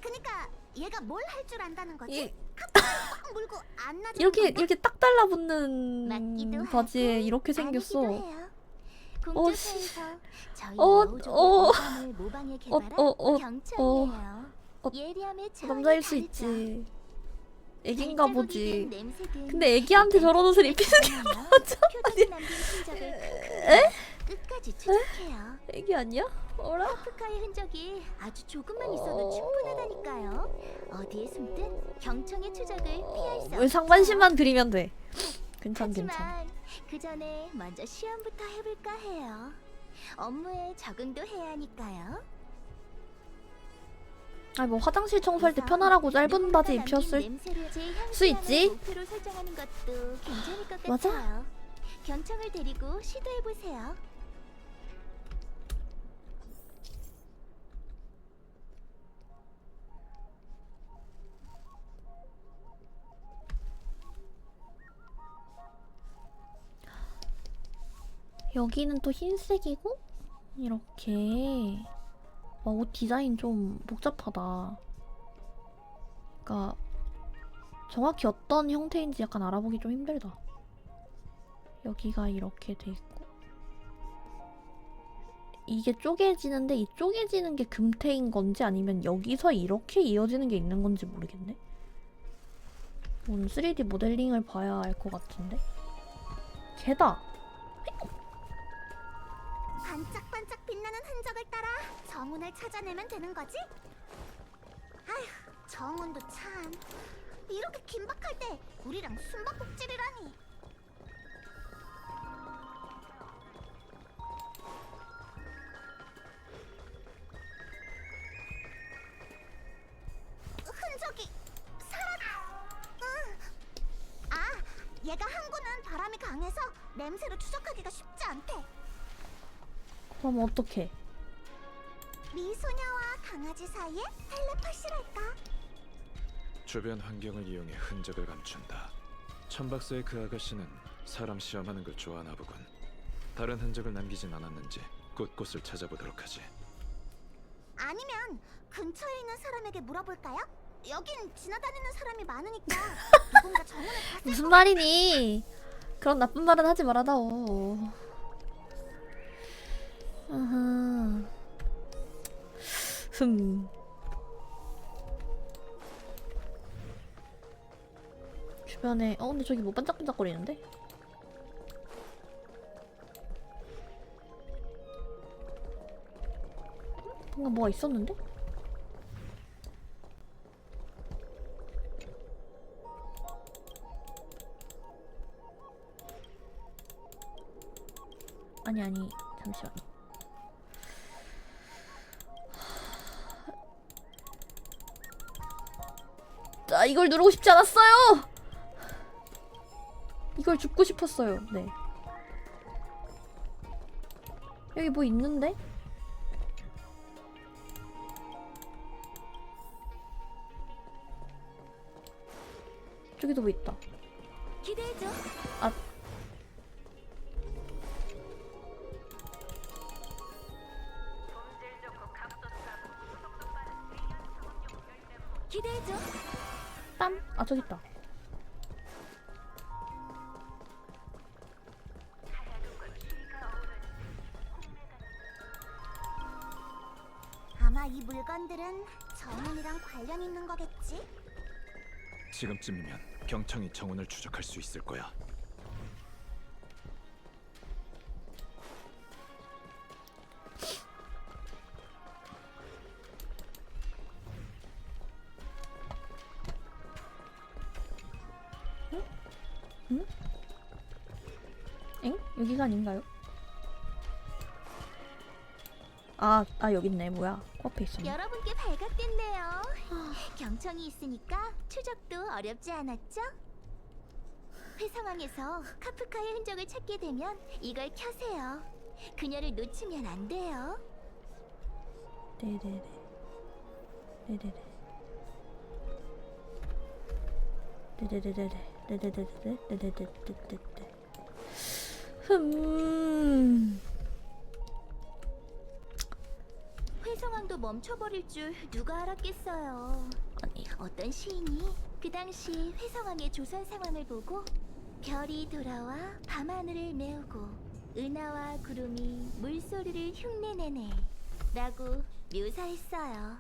그니까 얘가 뭘 할 줄 안다는 거지? 이, 꽉 물고 안 놔주는 이렇게 건가? 이렇게 딱 달라붙는 맞기도 바지에 하고 이렇게 생겼어. 아니기도 해요. 공조사에서 저희 어, 여우족의 어. 모방을 모방해 개발한 경청이에요. 예리함의 차원이 남자일 수 다르죠. 있지. 애긴가 발자국이 보지. 된 냄새든 근데 애기한테 저런 옷을 입히는 게 표정이 남긴 흔적을 끝까지 추적해요. 애기 아니야? 어라? 카프카의 흔적이 아주 조금만 있어도 충분하다니까요. 어디에 숨든 경청의 추적을 피할 수 없죠. 왜 상반신만 그리면 돼? 괜찮. 하지만 그 전에 먼저 시험부터 해볼까 해요. 업무에 적응도 해야 하니까요. 아니 뭐 화장실 청소할 때 편하라고 짧은 바지 입혔을 수 있지? 목표로 설정하는 것도 괜찮을 것 맞아? 같아요. 경청을 데리고 시도해 보세요. 여기는 또 흰색이고 이렇게 옷 디자인 좀 복잡하다. 그러니까 정확히 어떤 형태인지 약간 알아보기 좀 힘들다. 여기가 이렇게 돼 있고 이게 쪼개지는데 이 쪼개지는 게 금태인 건지 아니면 여기서 이렇게 이어지는 게 있는 건지 모르겠네. 3D 모델링을 봐야 알 것 같은데. 걔다. 반짝반짝 빛나는 흔적을 따라 정운을 찾아내면 되는 거지? 아휴, 정운도 참. 이렇게 긴박할 때 우리랑 숨바꼭질이라니. 흔적이 얘가 항구는 바람이 강해서 냄새로 추적하기가 쉽지 않대. 그럼 어떡해? 미소녀와 강아지 사이에 텔레파시랄까? 주변 환경을 이용해 흔적을 감춘다. 천박사의 그 아가씨는 사람 시험하는 걸 좋아하나 보군. 다른 흔적을 남기진 않았는지 곳곳을 찾아보도록 하지. 아니면 근처에 있는 사람에게 물어볼까요? 여긴 지나다니는 사람이 많으니까 누군가 정원을 봤을 무슨 말이니? 그런 나쁜 말은 하지 말아다오. 아하. 주변에 근데 저기 뭐 반짝반짝거리는데? 뭔가 뭐가 있었는데? 아니 잠시만. 아, 이걸 누르고 싶지 않았어요. 이걸 줍고 싶었어요. 네. 여기 뭐 있는데? 저기도 뭐 있다. 기대해줘. 아. 기대해줘. 빰! 아, 저기 있다. 아마 이 물건들은 정운이랑 관련 있는 거겠지? 지금쯤이면 경청이 정운을 추적할 수 있을 거야. 응? 엥? 여기가 아닌가요? 여기 있네. 뭐야? 코앞에 있었네. 여러분께 발각됐네요. 경청이 있으니까 추적도 어렵지 않았죠? 회상황에서 카프카의 흔적을 찾게 되면 이걸 켜세요. 그녀를 놓치면 안 돼요. 네네네. 네네네. 네네네네. 네네네네. 네네네네. 회상황도 멈춰버릴 줄 누가 알았겠어요. 아니. 어떤 시인이 그 당시 회상왕의 조선 상황을 보고 별이 돌아와 밤하늘을 메우고 은하와 구름이 물소리를 흉내내네 라고 묘사했어요.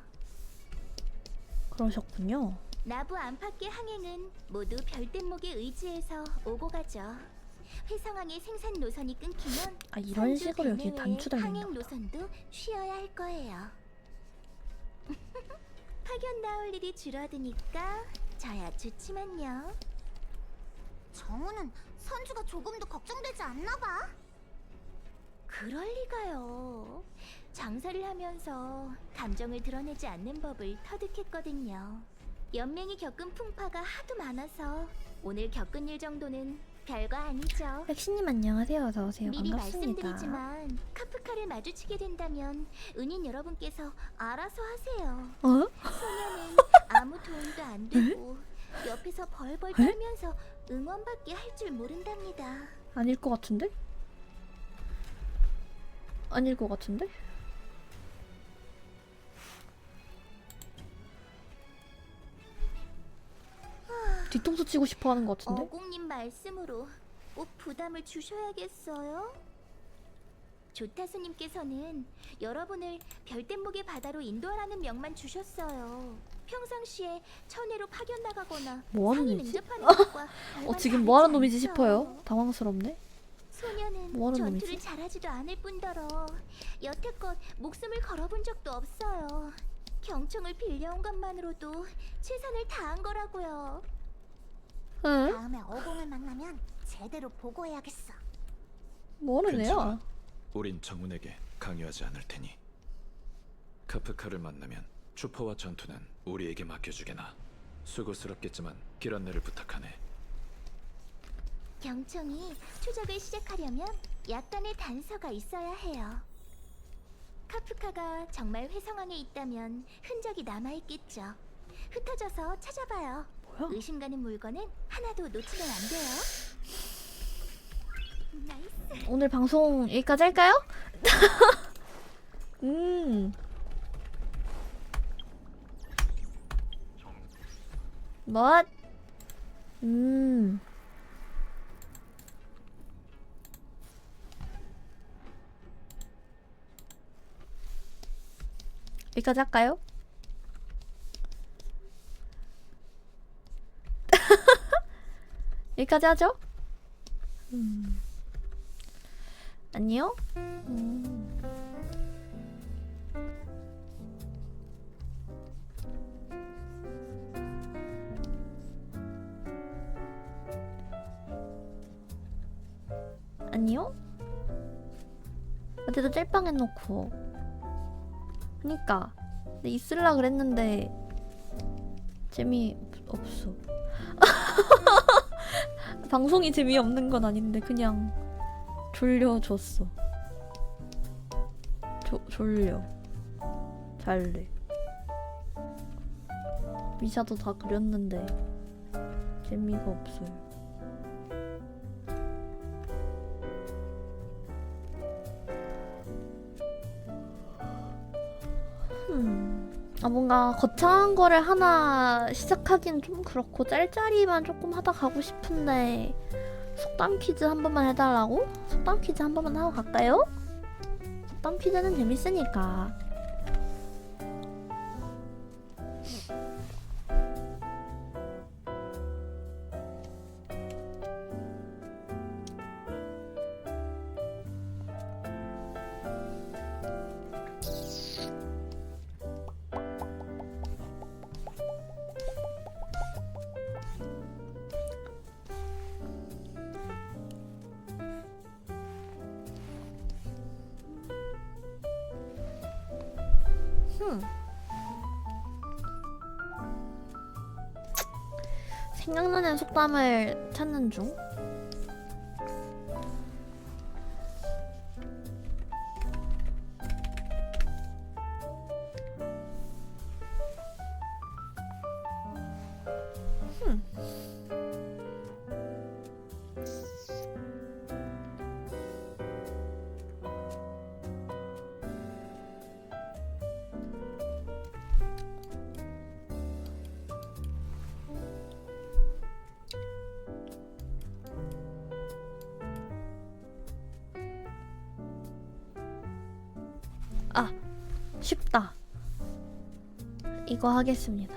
그러셨군요. 나부 안팎의 항행은 모두 별대목에 의지해서 오고 가죠. 회상왕의 생산 노선이 끊기면 이런 선주 식으로 여기 대내외의 단추달린다. 항행 노선도 쉬어야 할 거예요. 파견 나올 일이 줄어드니까 저야 좋지만요. 정우는 선주가 조금도 걱정되지 않나 봐. 그럴 리가요. 장사를 하면서 감정을 드러내지 않는 법을 터득했거든요. 연맹이 겪은 풍파가 하도 많아서 오늘 겪은 일 정도는 별거 아니죠. 백신님 안녕하세요. 어서오세요. 미리 반갑습니다. 말씀드리지만 카프카를 마주치게 된다면 은인 여러분께서 알아서 하세요. 소녀는 아무 도움도 안 되고 옆에서 벌벌 떨면서 응원받게 할 줄 모른답니다. 아닐 것 같은데? 아닐 것 같은데? 뒤통수 치고 싶어 하는 것 같은데? 어공님 말씀으로 꼭 부담을 주셔야겠어요? 조타수님께서는 여러분을 별대목의 바다로 인도하라는 명만 주셨어요. 평상시에 천해로 파견 나가거나 뭐하는 상인 놈이지? 응접하는 것과 얼마 지금 뭐하는 다르지 놈이지 않죠. 싶어요. 당황스럽네. 소녀는 뭐하는 전투를 놈이지? 잘하지도 않을 뿐더러 여태껏 목숨을 걸어본 적도 없어요. 경청을 빌려온 것만으로도 최선을 다한 거라고요. 응? 다음에 어공을 만나면 제대로 보고해야겠어. 뭐하는 애야? 괜찮아. 우린 정훈에게 강요하지 않을 테니. 카프카를 만나면 추퍼와 전투는 우리에게 맡겨주게나. 수고스럽겠지만 길 안내를 부탁하네. 경청이 추적을 시작하려면 약간의 단서가 있어야 해요. 카프카가 정말 회성항에 있다면 흔적이 남아있겠죠. 흩어져서 찾아봐요. 뭐야? 의심 가는 물건은 하나도 놓치면 안 돼요. 나이스. 오늘 방송 여기까지 할까요? 뭐? 여기까지 할까요? 여기까지 하죠? 아니요? 아니요? 어제도 짤방 해놓고 그니까 근데 있을라 그랬는데 재미없어. 방송이 재미없는 건 아닌데 그냥 졸려줬어. 졸려. 잘래. 미샤도 다 그렸는데 재미가 없어요. 아 뭔가 거창한 거를 하나 시작하긴 좀 그렇고 짤짤이만 조금 하다 가고 싶은데 속담 퀴즈 한 번만 해달라고? 속담 퀴즈 한 번만 하고 갈까요? 속담 퀴즈는 재밌으니까. 생각나는 속담을 찾는 중. 아, 쉽다. 이거 하겠습니다.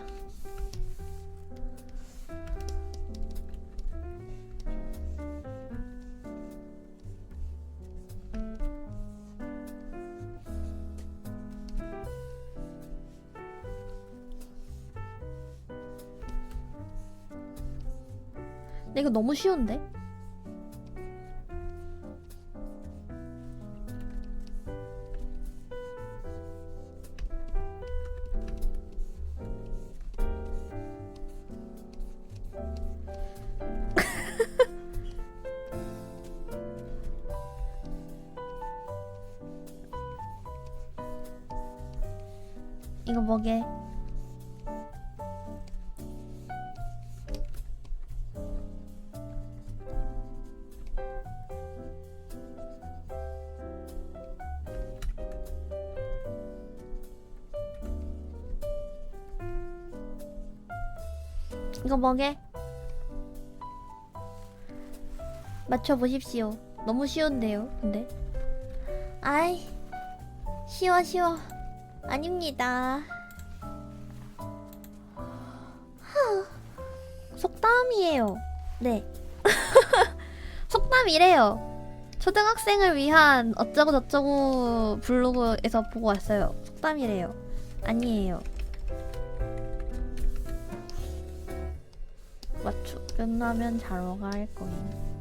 근데 이거 너무 쉬운데? 이거 뭐게? 이거 뭐게? 맞춰보십시오. 너무 쉬운데요, 근데. 아이, 쉬워. 아닙니다. 속담이에요. 네. 속담이래요. 초등학생을 위한 어쩌고 저쩌고 블로그에서 보고 왔어요. 속담이래요. 아니에요. 맞추 끝나면 자러 갈 거예요.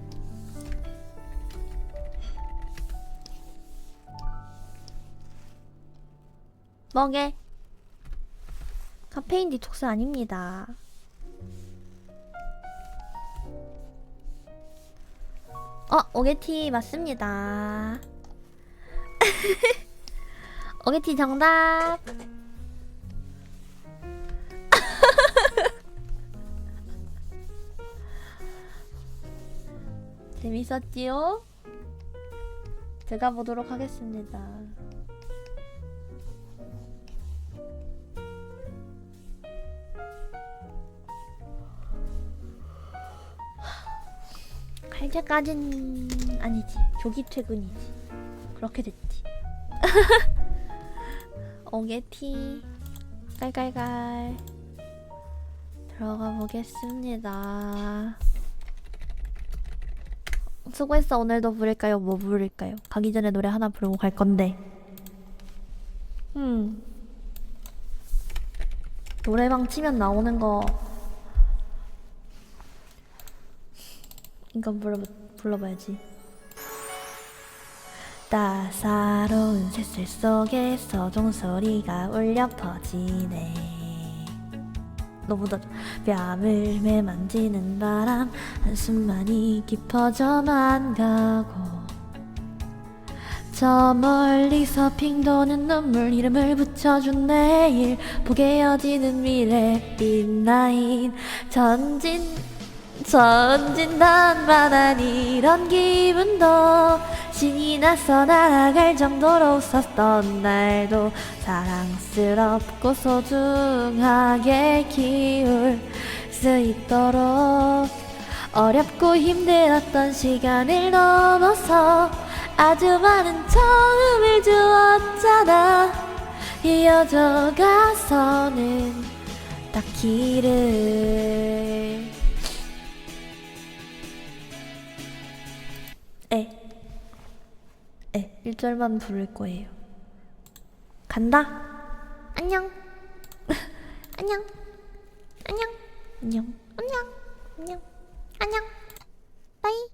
뭐게? 카페인 디톡스 아닙니다. 오게티 맞습니다. 오게티 정답. 재밌었지요? 제가 보도록 하겠습니다. 칼제까진 아니지. 조기 퇴근이지. 그렇게 됐지. 오게티 깔깔깔 들어가 보겠습니다. 수고했어. 오늘도 부를까요? 뭐 부를까요? 가기 전에 노래 하나 부르고 갈 건데. 노래방 치면 나오는 거 이건 불러봐야지. 따사로운 새슬 속에서 종소리가 울려 퍼지네. 너무 더 뺨을 매만지는 바람 한숨만이 깊어져만 가고 저 멀리서 핑 도는 눈물 이름을 붙여준 내일 보게 여지는 미래 빛나인 전진단만한 이런 기분도 신이 나서 날아갈 정도로 웃었던 날도 사랑스럽고 소중하게 키울 수 있도록 어렵고 힘들었던 시간을 넘어서 아주 많은 처음을 주었잖아. 이어져 가서는 딱 길을 1절만 부를 거예요. 간다. 안녕. 안녕. 안녕. 안녕. 안녕. 안녕. 안녕. 빠이.